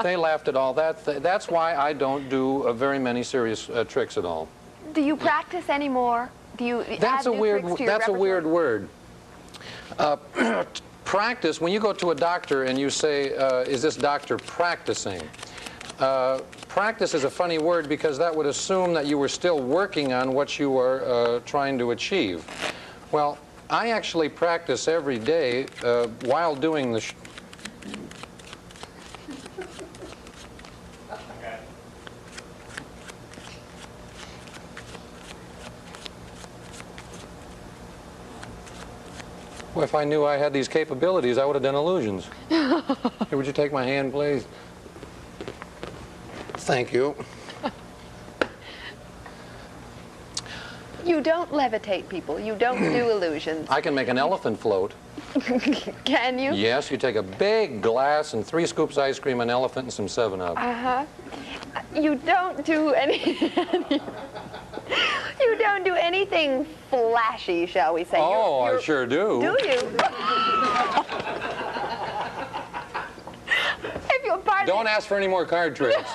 They laughed at all that. That's why I don't do very many serious tricks at all. Do you practice anymore? Do you That's add a new weird. tricks to your That's a weird repertoire? word. Practice. When you go to a doctor and you say, "Is this doctor practicing?" Practice is a funny word because that would assume that you were still working on what you were trying to achieve. Well, I actually practice every day while doing the Well, if I knew I had these capabilities, I would have done illusions. Here, would you take my hand, please? thank you. You don't levitate people. You don't do illusions. I can make an elephant float. Can you? Yes, you take a big glass and 3 scoops ice cream, an elephant, and some 7-Up. Uh-huh. You don't do any... You don't do anything flashy, shall we say. Oh, I sure do. Do you? If you'll pardon... Don't ask for any more card tricks.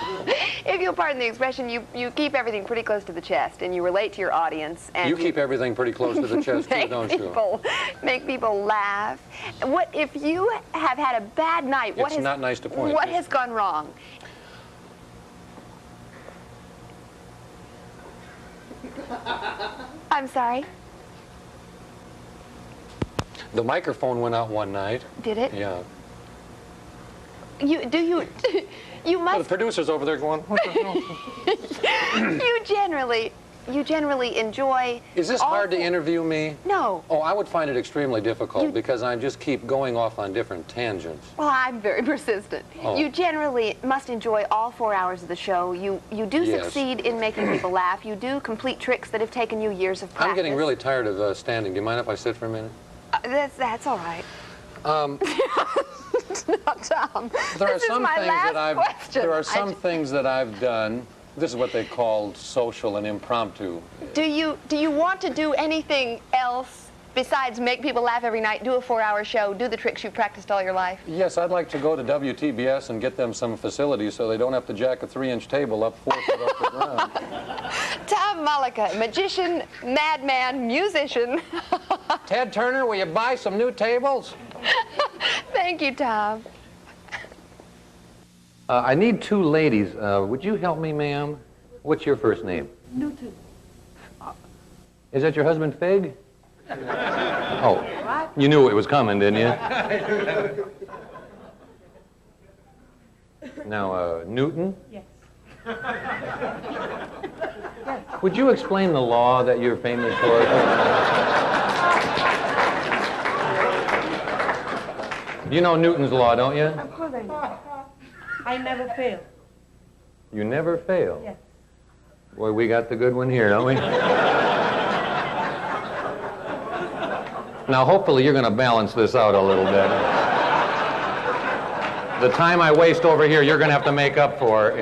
If you'll pardon the expression, you keep everything pretty close to the chest, and you relate to your audience. And You keep everything pretty close to the chest, too, don't you? Make people laugh. What if you have had a bad night? It's not nice to point. What has gone wrong? I'm sorry. The microphone went out one night. Did it? Yeah. You Well, the must. producer's over there going, what the hell? You generally enjoy. Is this all hard to the- interview me? No. Oh, I would find it extremely difficult because I just keep going off on different tangents. Well, I'm very persistent. Oh. You generally must enjoy all 4 hours of the show. You do Yes. succeed in making people laugh. You do complete tricks that have taken you years of practice. I'm getting really tired of standing. Do you mind if I sit for a minute? That's all right. Um, Not Tom. There are This is some my things last that I've question. there are some things that I've done. This is what they call social and impromptu. Do you want to do anything else besides make people laugh every night, do a 4-hour show, do the tricks you've practiced all your life? Yes, I'd like to go to WTBS and get them some facilities so they don't have to jack a 3-inch table up 4 foot off the ground. Tom Mullica, magician, madman, musician. Ted Turner, will you buy some new tables? Thank you, Tom. I need 2 ladies. Would you help me, ma'am? What's your first name? Newton. Is that your husband, Fig? Oh, you knew it was coming, didn't you? Now, Newton? Yes. Would you explain the law that you're famous for? You know Newton's law, don't you? Of course I know. I never fail. You never fail. Yes. Boy, we got the good one here, don't we? Now, hopefully, you're going to balance this out a little bit. The time I waste over here, you're going to have to make up for.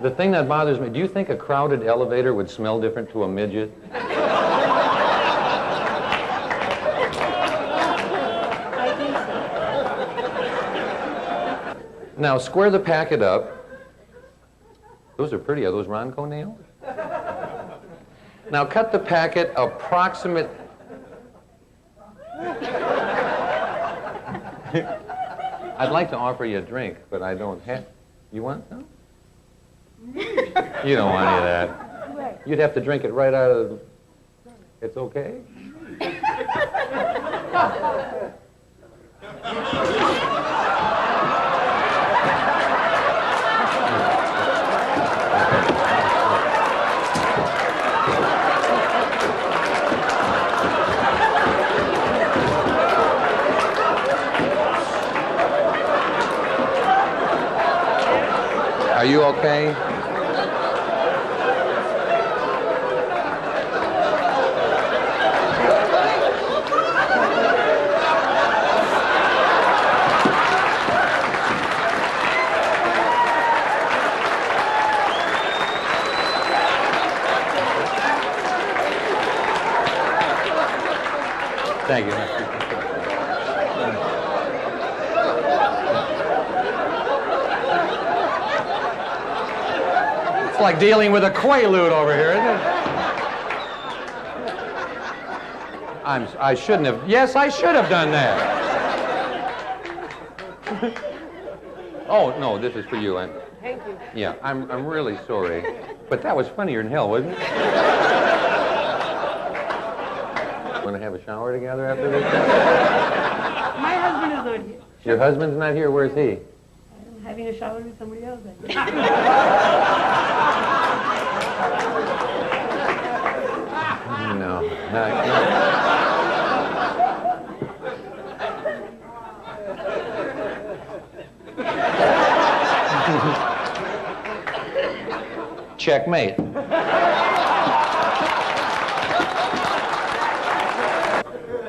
The thing that bothers me, do you think a crowded elevator would smell different to a midget? I think so. Now, square the packet up. Those are pretty. Are those Ronco nails? Now, cut the packet approximate... I'd like to offer you a drink, but I don't have... You want some? You don't want any of that. You'd have to drink it right out of... It's okay? Are you okay? Thank you. It's like dealing with a quaalude over here, isn't it? I shouldn't have. Yes, I should have done that. Oh, no, this is for you. Thank you. Yeah, I'm really sorry. But that was funnier than hell, wasn't it? Want to have a shower together after this? My husband is not here. Your husband's not here. Where's he? I'm having a shower with somebody else. I guess. No. checkmate.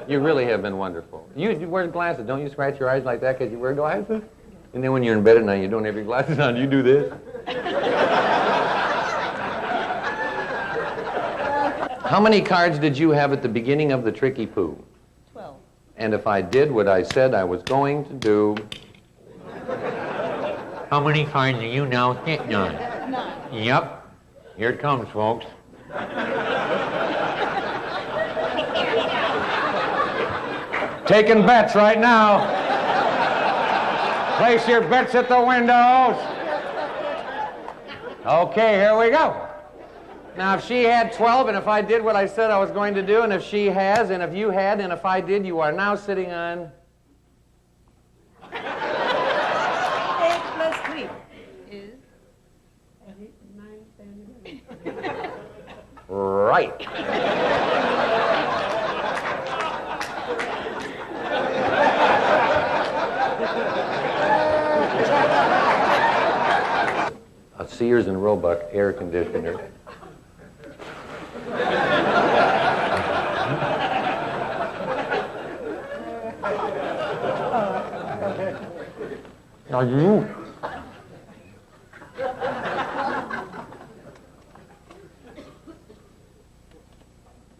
You really have been wonderful. You wear glasses. Don't you scratch your eyes like that because you wear glasses? And then when you're in bed at night, you don't have your glasses on. You do this. How many cards did you have at the beginning of the Tricky Poo? 12. And if I did what I said I was going to do... How many cards are you now sitting on? 9. Yep. Here it comes, folks. Taking bets right now. Place your bets at the windows. Okay, here we go. Now, if she had 12, and if I did what I said I was going to do, and if she has, and if you had, and if I did, you are now sitting on... 8 plus 3 is 8, 9, 10, 11. Right. A Sears and Roebuck air conditioner. Now you.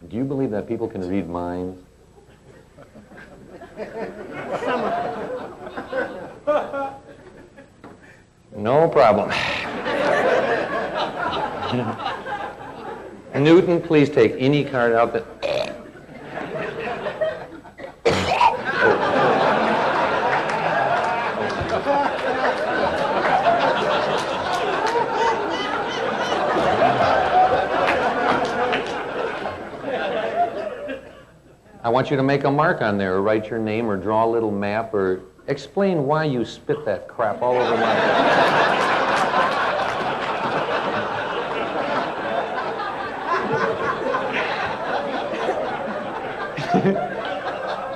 Do you believe that people can read minds? Some of them. No problem. Newton, please take any card out that... I want you to make a mark on there, or write your name, or draw a little map, or explain why you spit that crap all over my...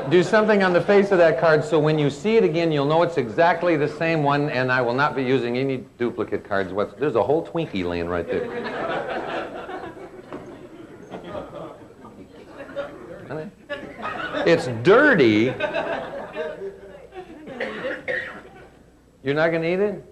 Do something on the face of that card so when you see it again, you'll know it's exactly the same one, and I will not be using any duplicate cards. There's a whole Twinkie laying right there. It's dirty. You're not going to eat it?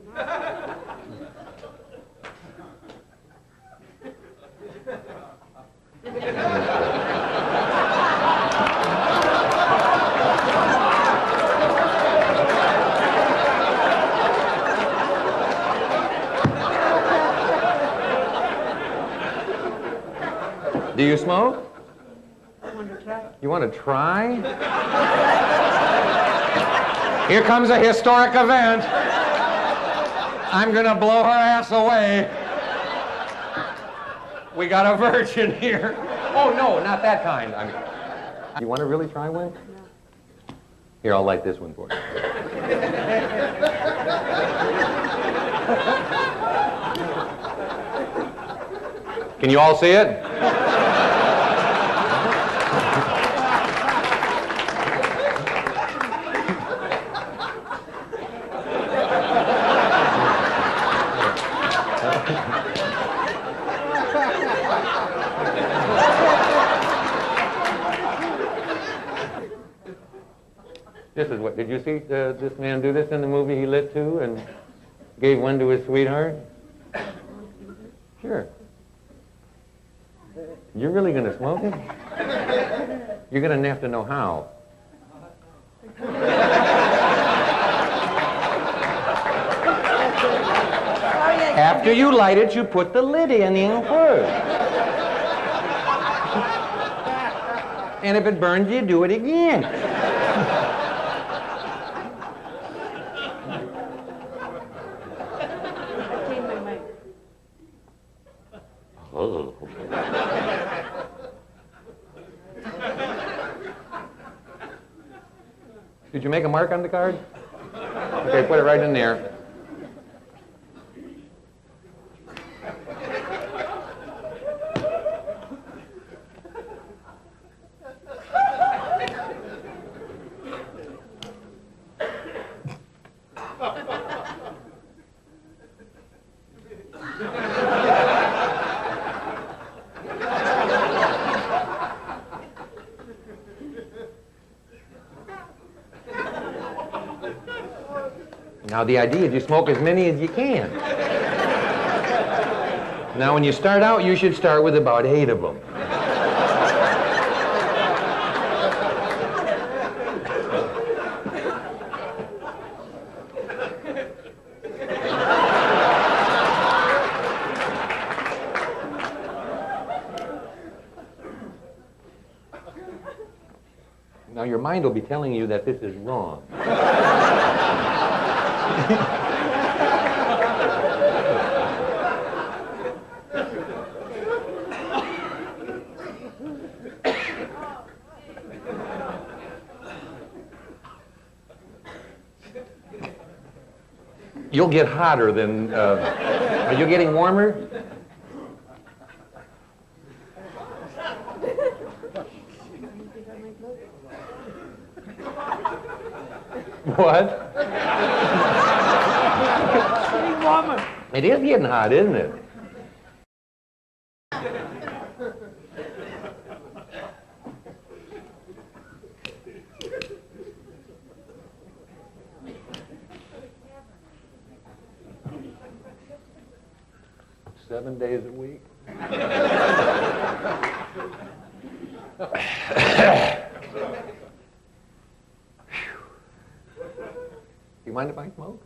Do you smoke? I want to try. You want to try? Here comes a historic event. I'm going to blow her ass away. We got a virgin here. Oh, no, not that kind. I mean, you want to really try one? No. Here, I'll light this one for you. Can you all see it? This is what, did you see this man do this in the movie he lit two and gave one to his sweetheart? Sure. You're really going to smoke it? You're going to have to know how. After you light it, you put the lid in first. And if it burns, you do it again. I changed my mind. Oh. Did you make a mark on the card? Okay, put it right in there. Now, the idea is you smoke as many as you can. Now, when you start out, you should start with about 8 of them. Now, your mind will be telling you that this is wrong. You'll get hotter than... are you getting warmer? What? It is getting hot, isn't it? Seven days a week. Do you mind if I smoke?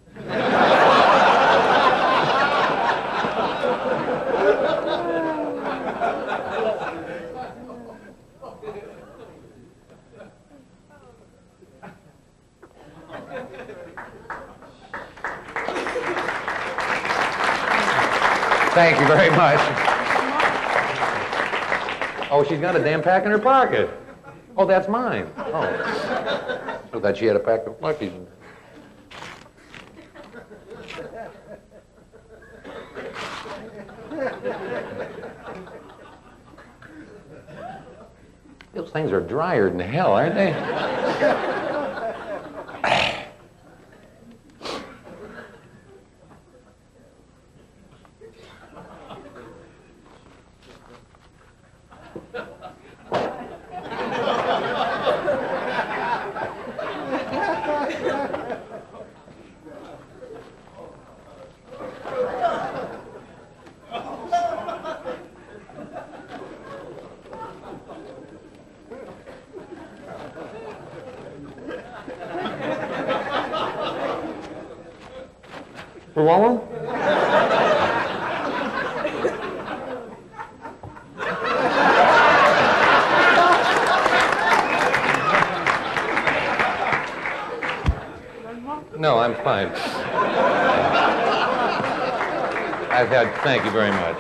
Thank you very much. Oh, she's got a damn pack in her pocket. Oh, that's mine. Oh. I thought she had a pack of Luckies in there. Those things are drier than hell, aren't they? For one more? No, I'm fine. Thank you very much.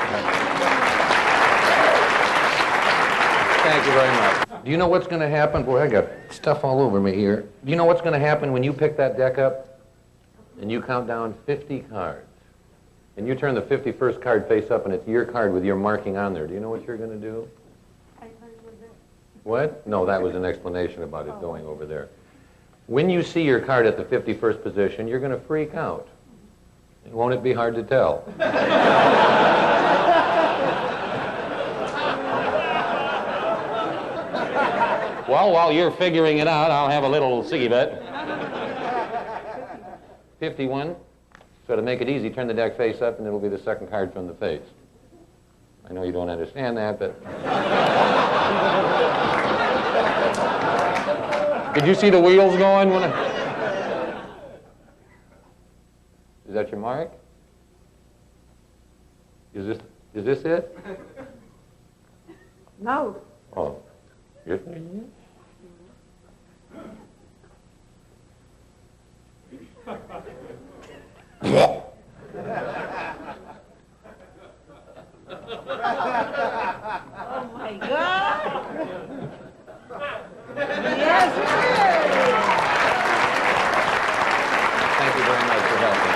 Thank you very much. Do you know what's going to happen? Boy, I got stuff all over me here. Do you know what's going to happen when you pick that deck up and you count down 50 cards? And you turn the 51st card face up and it's your card with your marking on there. Do you know what you're going to do? What? No, that was an explanation about it going over there. When you see your card at the 51st position, you're going to freak out. Won't it be hard to tell? Well, while you're figuring it out, I'll have a little ciggy bet. 51. So to make it easy, turn the deck face up and it'll be the second card from the face. I know you don't understand that, but... Did you see the wheels going? Is that your mark? Is this it? No. Oh. Yes. Oh my God. Yes, it is. Thank you very much for helping.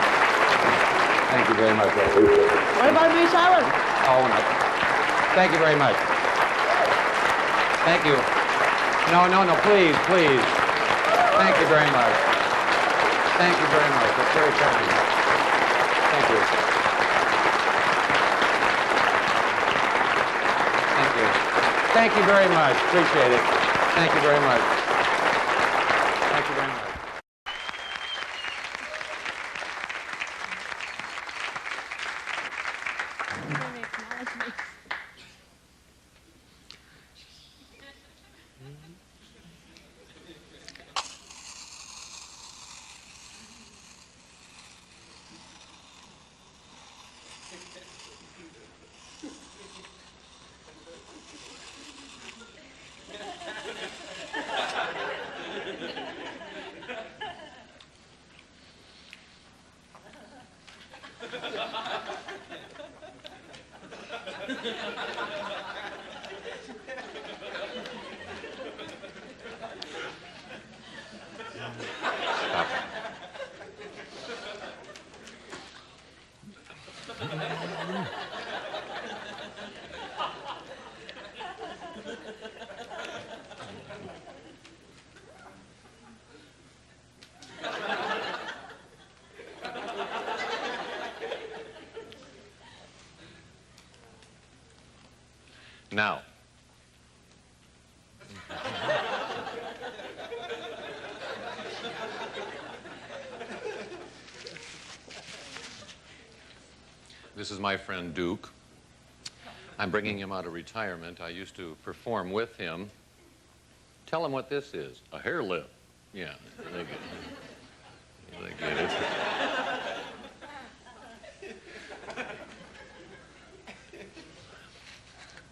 Thank you very much. What about me, Silas? Oh, no. Thank you very much. Thank you. No, please. Thank you very much. Thank you very much. That's very kind. Thank you. Thank you. Thank you very much. Appreciate it. Thank you very much. Thank you very much. Now, this is my friend Duke. I'm bringing him out of retirement. I used to perform with him. Tell him what this is. A hair lip. Yeah, they get it. They get it.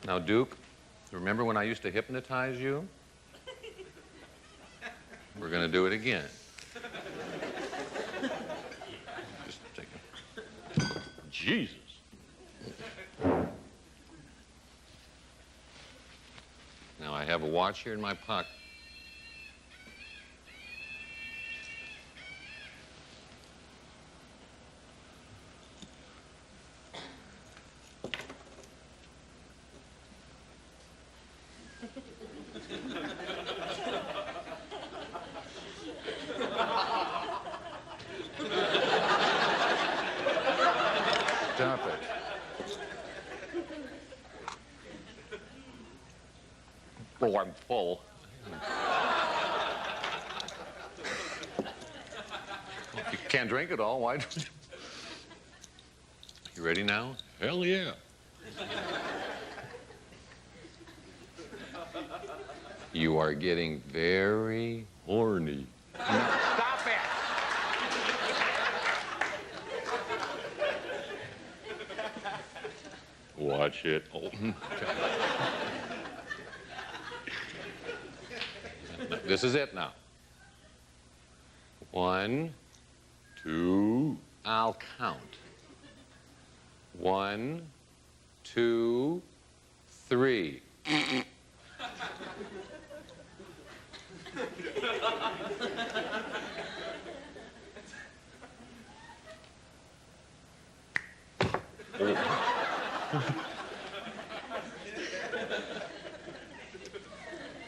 Now, Duke, remember when I used to hypnotize you? We're going to do it again. Just take it. Jesus. Now, I have a watch here in my pocket. Stop it. Oh, I'm full. If you can't drink it all, why don't you? You ready now? Hell yeah. You are getting very horny. Stop it! Watch it. Oh. This is it now. 1, 2, I'll count. 1, 2, 3.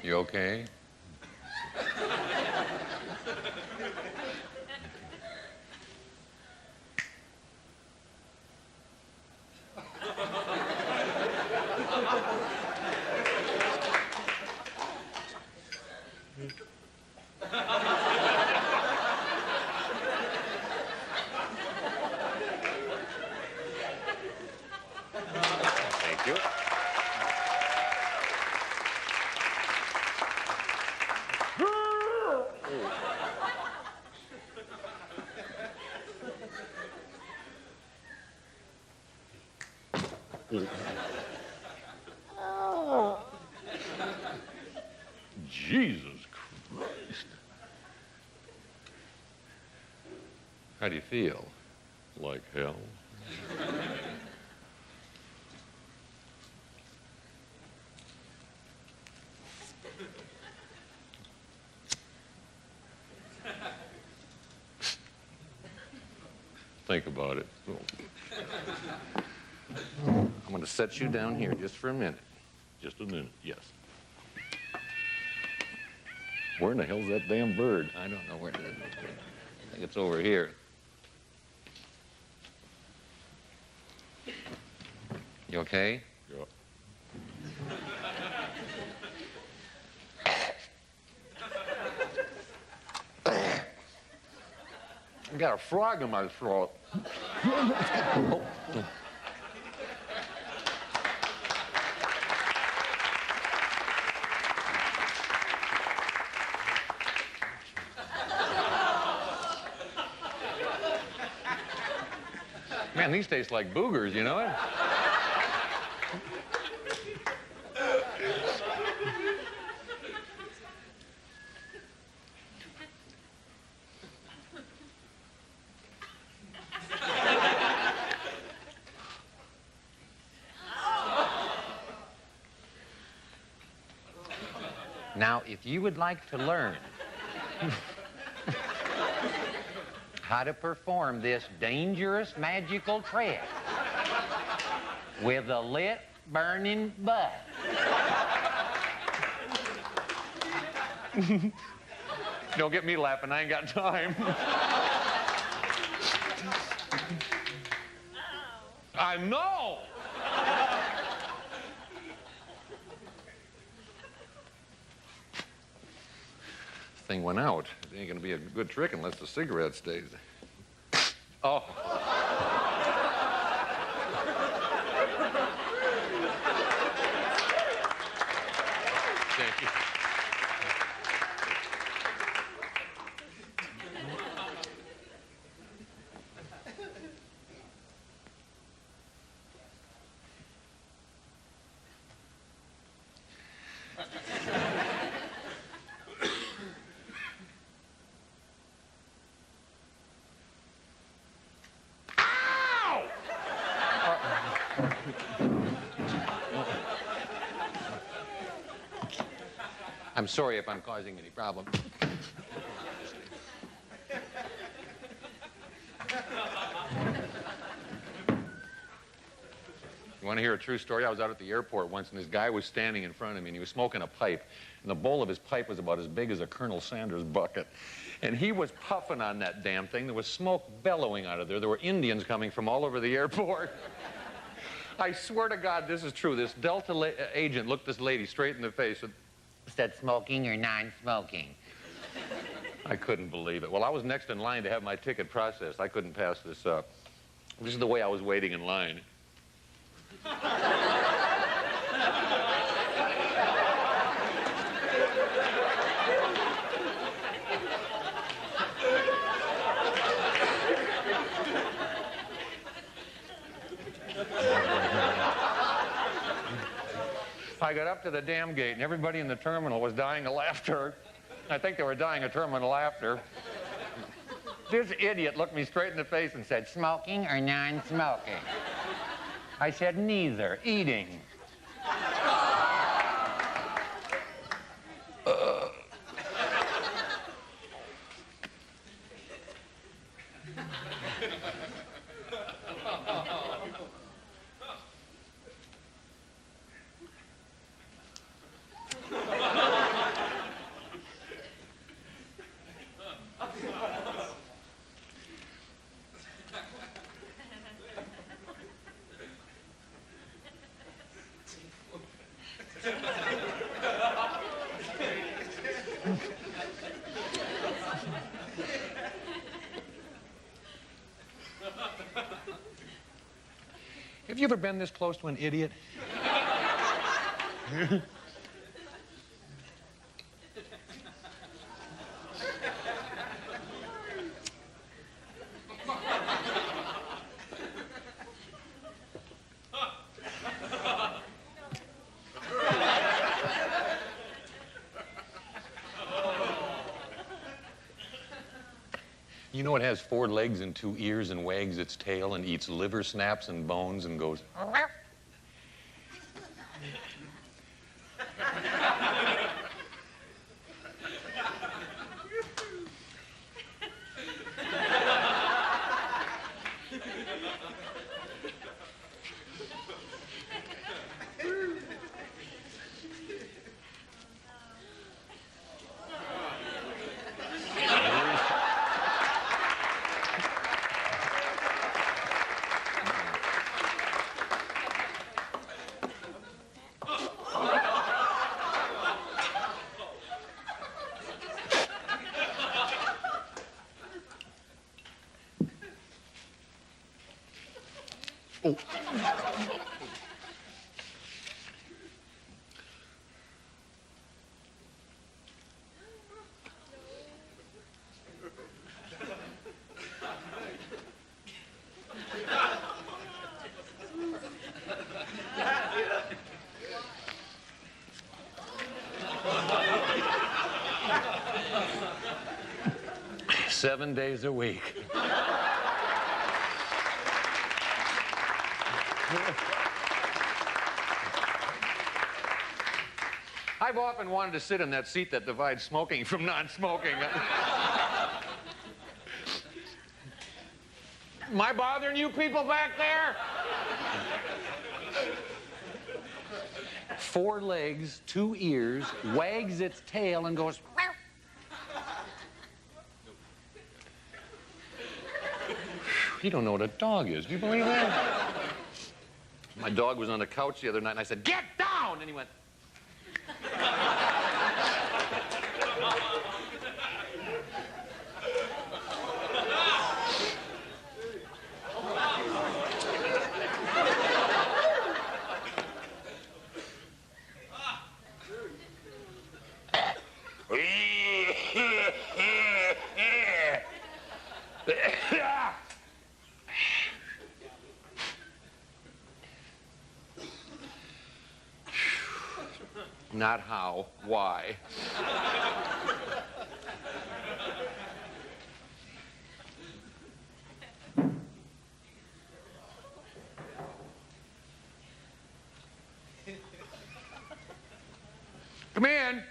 You okay? Thank you. Jesus Christ. How do you feel? Like hell? Think about it. I'm going to set you down here just for a minute. Just a minute, yes. Where in the hell's that damn bird? I don't know where it is. I think it's over here. You okay? Yeah. I got a frog in my throat. Oh. Man, these taste like boogers, you know it? Now, if you would like to learn how to perform this dangerous magical trick with a lit, burning butt, Don't get me laughing, I ain't got time. I know! thing went out. It ain't gonna be a good trick unless the cigarette stays. Oh. Thank you. I'm sorry if I'm causing any problem. You want to hear a true story? I was out at the airport once, and this guy was standing in front of me, and he was smoking a pipe, and the bowl of his pipe was about as big as a Colonel Sanders bucket. And he was puffing on that damn thing. There was smoke bellowing out of there. There were Indians coming from all over the airport. I swear to God, this is true. This Delta agent looked this lady straight in the face and Said smoking or non-smoking? I couldn't believe it. Well, I was next in line to have my ticket processed. I couldn't pass this up. This is the way I was waiting in line. I got up to the damn gate, and everybody in the terminal was dying of laughter. I think they were dying of terminal laughter. This idiot looked me straight in the face and said, Smoking or non-smoking? I said, neither. Eating. Have you ever been this close to an idiot? You know it has 4 legs and 2 ears and wags its tail and eats liver snaps and bones and goes... Seven days a week. I've often wanted to sit in that seat that divides smoking from non-smoking. Am I bothering you people back there? 4 legs, 2 ears, wags its tail and goes... You don't know what a dog is. Do you believe that? My dog was on the couch the other night, and I said, "Get down!" And he went... Not how, why. Come in.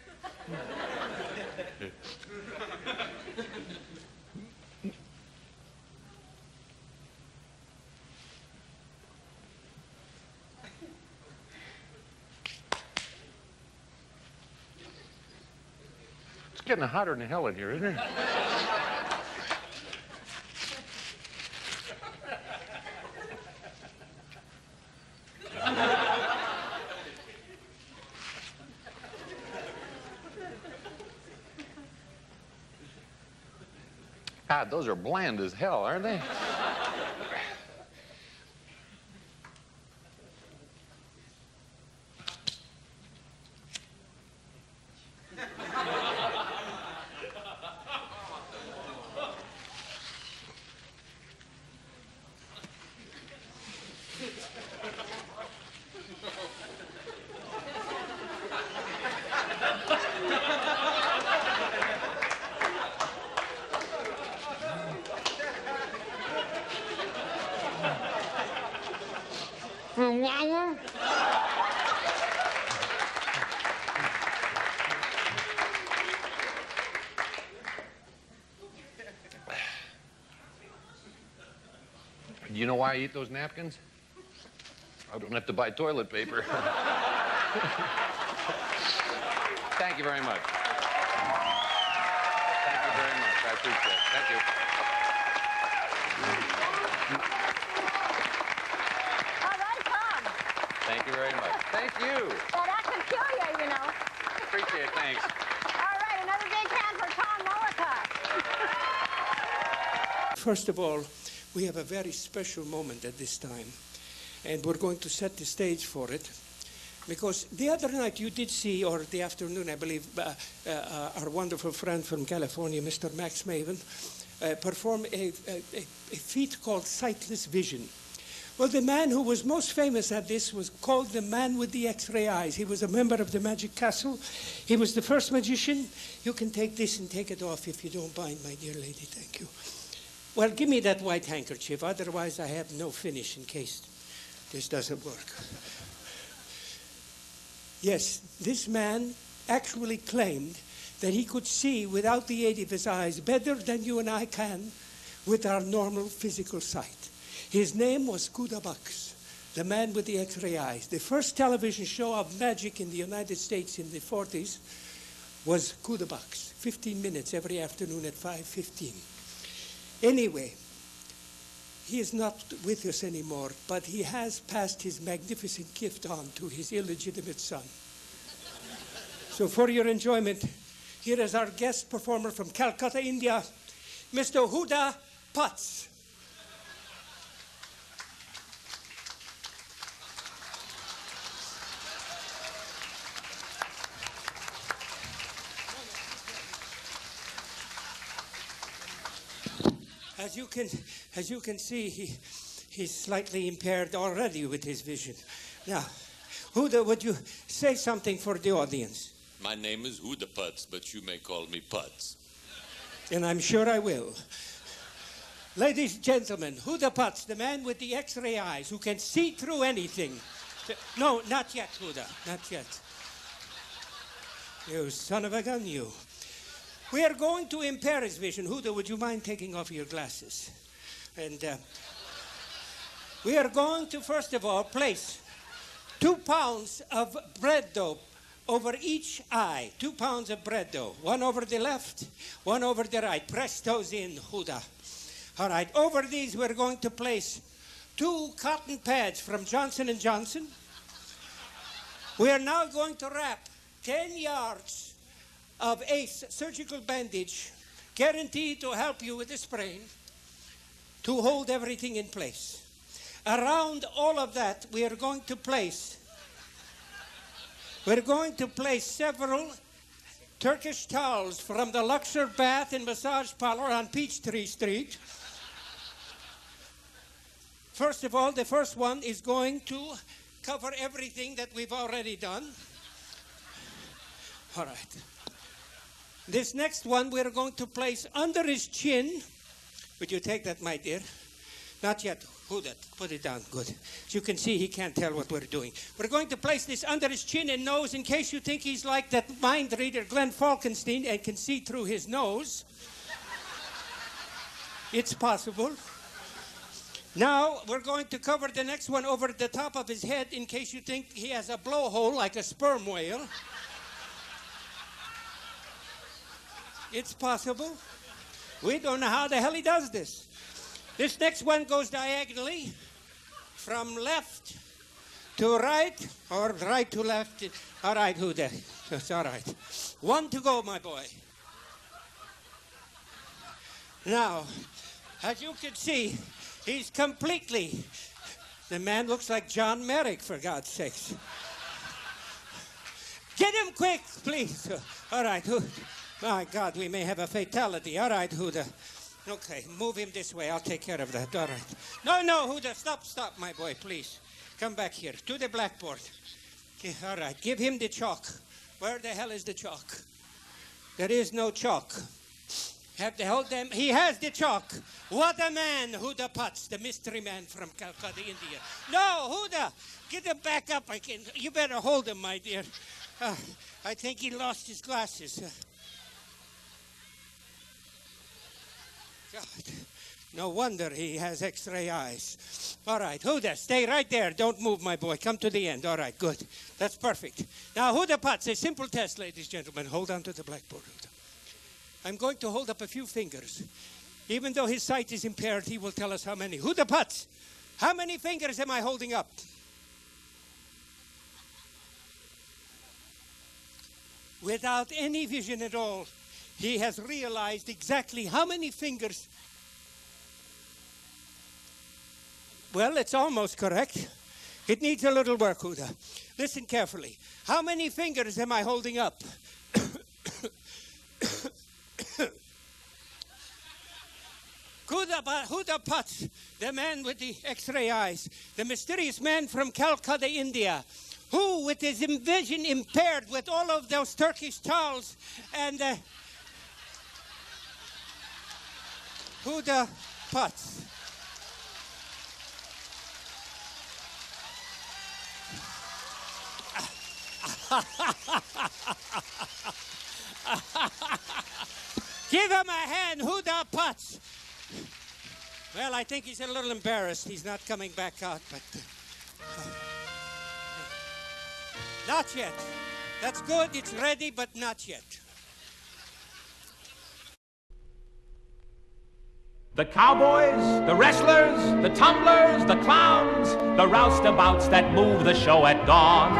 It's getting hotter than hell in here, isn't it? God, those are bland as hell, aren't they? Do you know why I eat those napkins? I don't have to buy toilet paper. Thank you very much. Thank you very much. I appreciate it. Thank you. All right, Tom. Thank you very much. Thank you. Well, that could kill you, you know. Appreciate it. Thanks. All right, another big hand for Tom Mullica. First of all, we have a very special moment at this time, and we're going to set the stage for it. Because the other night you did see, or the afternoon, I believe, our wonderful friend from California, Mr. Max Maven, perform a feat called Sightless Vision. Well, the man who was most famous at this was called the man with the X-ray eyes. He was a member of the Magic Castle. He was the first magician. You can take this and take it off if you don't mind, my dear lady. Thank you. Well, give me that white handkerchief. Otherwise, I have no finish in case this doesn't work. Yes, this man actually claimed that he could see without the aid of his eyes better than you and I can with our normal physical sight. His name was Kudabax, the man with the X-ray eyes. The first television show of magic in the United States in the 40s was Kudabax, 15 minutes every afternoon at 5:15. Anyway, he is not with us anymore, but he has passed his magnificent gift on to his illegitimate son. So for your enjoyment, here is our guest performer from Calcutta, India, Mr. Huda Putz. As you can see, he's slightly impaired already with his vision. Now, Huda, would you say something for the audience? My name is Huda Putz, but you may call me Putz. And I'm sure I will. Ladies and gentlemen, Huda Putz, the man with the X-ray eyes who can see through anything. No, not yet, Huda, not yet. You son of a gun, you. We are going to impair his vision. Huda, would you mind taking off your glasses? And we are going to, first of all, place 2 pounds of bread dough over each eye. 2 pounds of bread dough. One over the left, one over the right. Press those in, Huda. All right, over these we're going to place 2 cotton pads from Johnson & Johnson. We are now going to wrap 10 yards of ACE surgical bandage, guaranteed to help you with the sprain, to hold everything in place. Around all of that, we're going to place several Turkish towels from the Luxor Bath and Massage Parlor on Peachtree Street. First of all, the first one is going to cover everything that we've already done. All right. This next one we're going to place under his chin. Would you take that, my dear? Not yet. Hold it. Put it down. Good. As you can see, he can't tell what we're doing. We're going to place this under his chin and nose in case you think he's like that mind reader Glenn Falkenstein and can see through his nose. It's possible. Now, we're going to cover the next one over the top of his head in case you think he has a blowhole like a sperm whale. It's possible. We don't know how the hell he does this. This next one goes diagonally from left to right or right to left. All right, Huda. That's all right. One to go, my boy. Now, as you can see, he's completely... The man looks like John Merrick, for God's sakes. Get him quick, please. All right, Huda. My God, we may have a fatality. All right, Huda. Okay, move him this way. I'll take care of that. All right. No, Huda, stop, my boy, please. Come back here to the blackboard. Okay, all right, give him the chalk. Where the hell is the chalk? There is no chalk. Have to hold them. He has the chalk. What a man, Huda Putz, the mystery man from Calcutta, India. No, Huda, get him back up. You better hold him, my dear. I think he lost his glasses. God, no wonder he has X-ray eyes. All right, Huda, stay right there. Don't move, my boy. Come to the end. All right, good. That's perfect. Now, Huda Putz, a simple test, ladies and gentlemen. Hold on to the blackboard, Huda. I'm going to hold up a few fingers. Even though his sight is impaired, he will tell us how many. Huda Putz, how many fingers am I holding up? Without any vision at all, he has realized exactly how many fingers. Well, it's almost correct. It needs a little work, Huda. Listen carefully. How many fingers am I holding up? Huda Putz, the man with the X-ray eyes, the mysterious man from Calcutta, India, who, with his vision impaired, with all of those Turkish towels, and Huda Putz. Give him a hand, Huda Putz. Well, I think he's a little embarrassed. He's not coming back out, but... not yet. That's good, it's ready, but not yet. The cowboys, the wrestlers, the tumblers, the clowns, the roustabouts that move the show at dawn.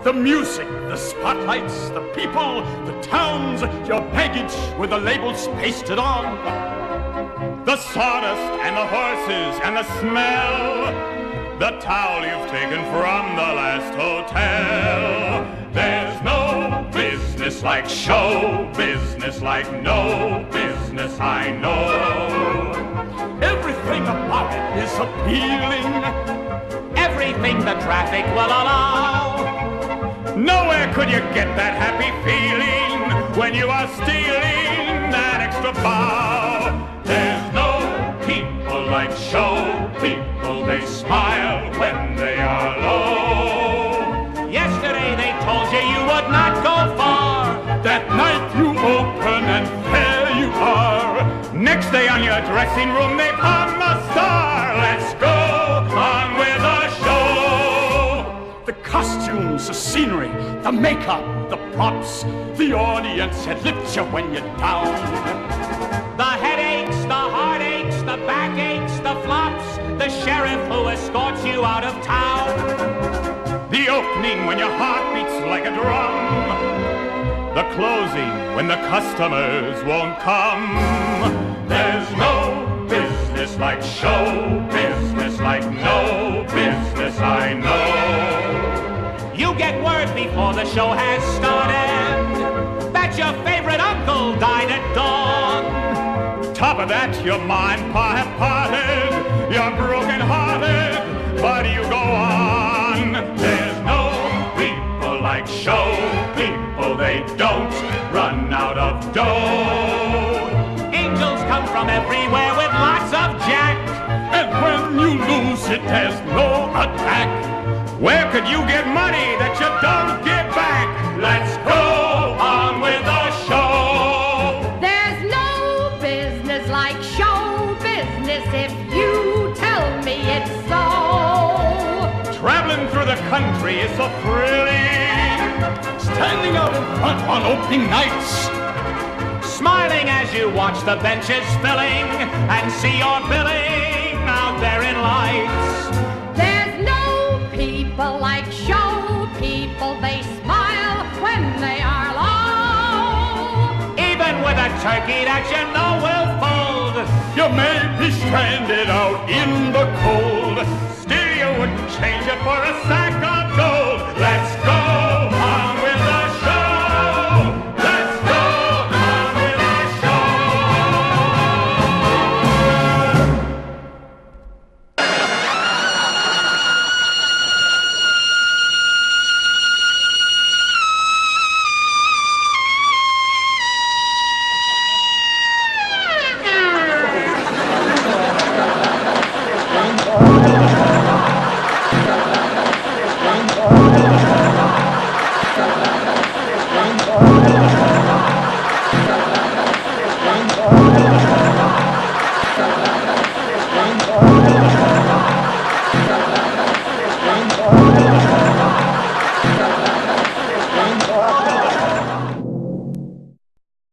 The music, the spotlights, the people, the towns, your baggage with the labels pasted on. The sawdust and the horses and the smell, the towel you've taken from the last hotel. There's no business like show business, like no business I know. Everything about it is appealing, everything the traffic will allow. Nowhere could you get that happy feeling when you are stealing that extra bow. There's no people like show people, they smile when they are low. Yesterday they told you you would not go far. That night you open and there you are. Next day on your dressing room they palm a star. Let's go on with the show. The costumes, the scenery, the makeup, the props, the audience that lifts you when you're down. The headaches, the heartaches, the backaches, the flops, the sheriff who escorts you out of town. The opening when your heart beats like a drum. The closing when the customers won't come. There's no business like show business, like no business I know. You get word before the show has started. for that, your mind parted, you're broken-hearted, but you go on. There's no people like show people, they don't run out of dough. Angels come from everywhere with lots of jack. And when you lose it, there's no attack. Where could you get money that you don't get back? Let's go on with the show. There's no business like show business if you tell me it's so. Traveling through the country is so thrilling. Standing out in front on opening nights. Smiling as you watch the benches filling and see your billing out there in lights. There's no people like show people. They smile when they are low. Even with a turkey that you know will fold, you may be stranded out in the cold. Still you wouldn't change it for a cent.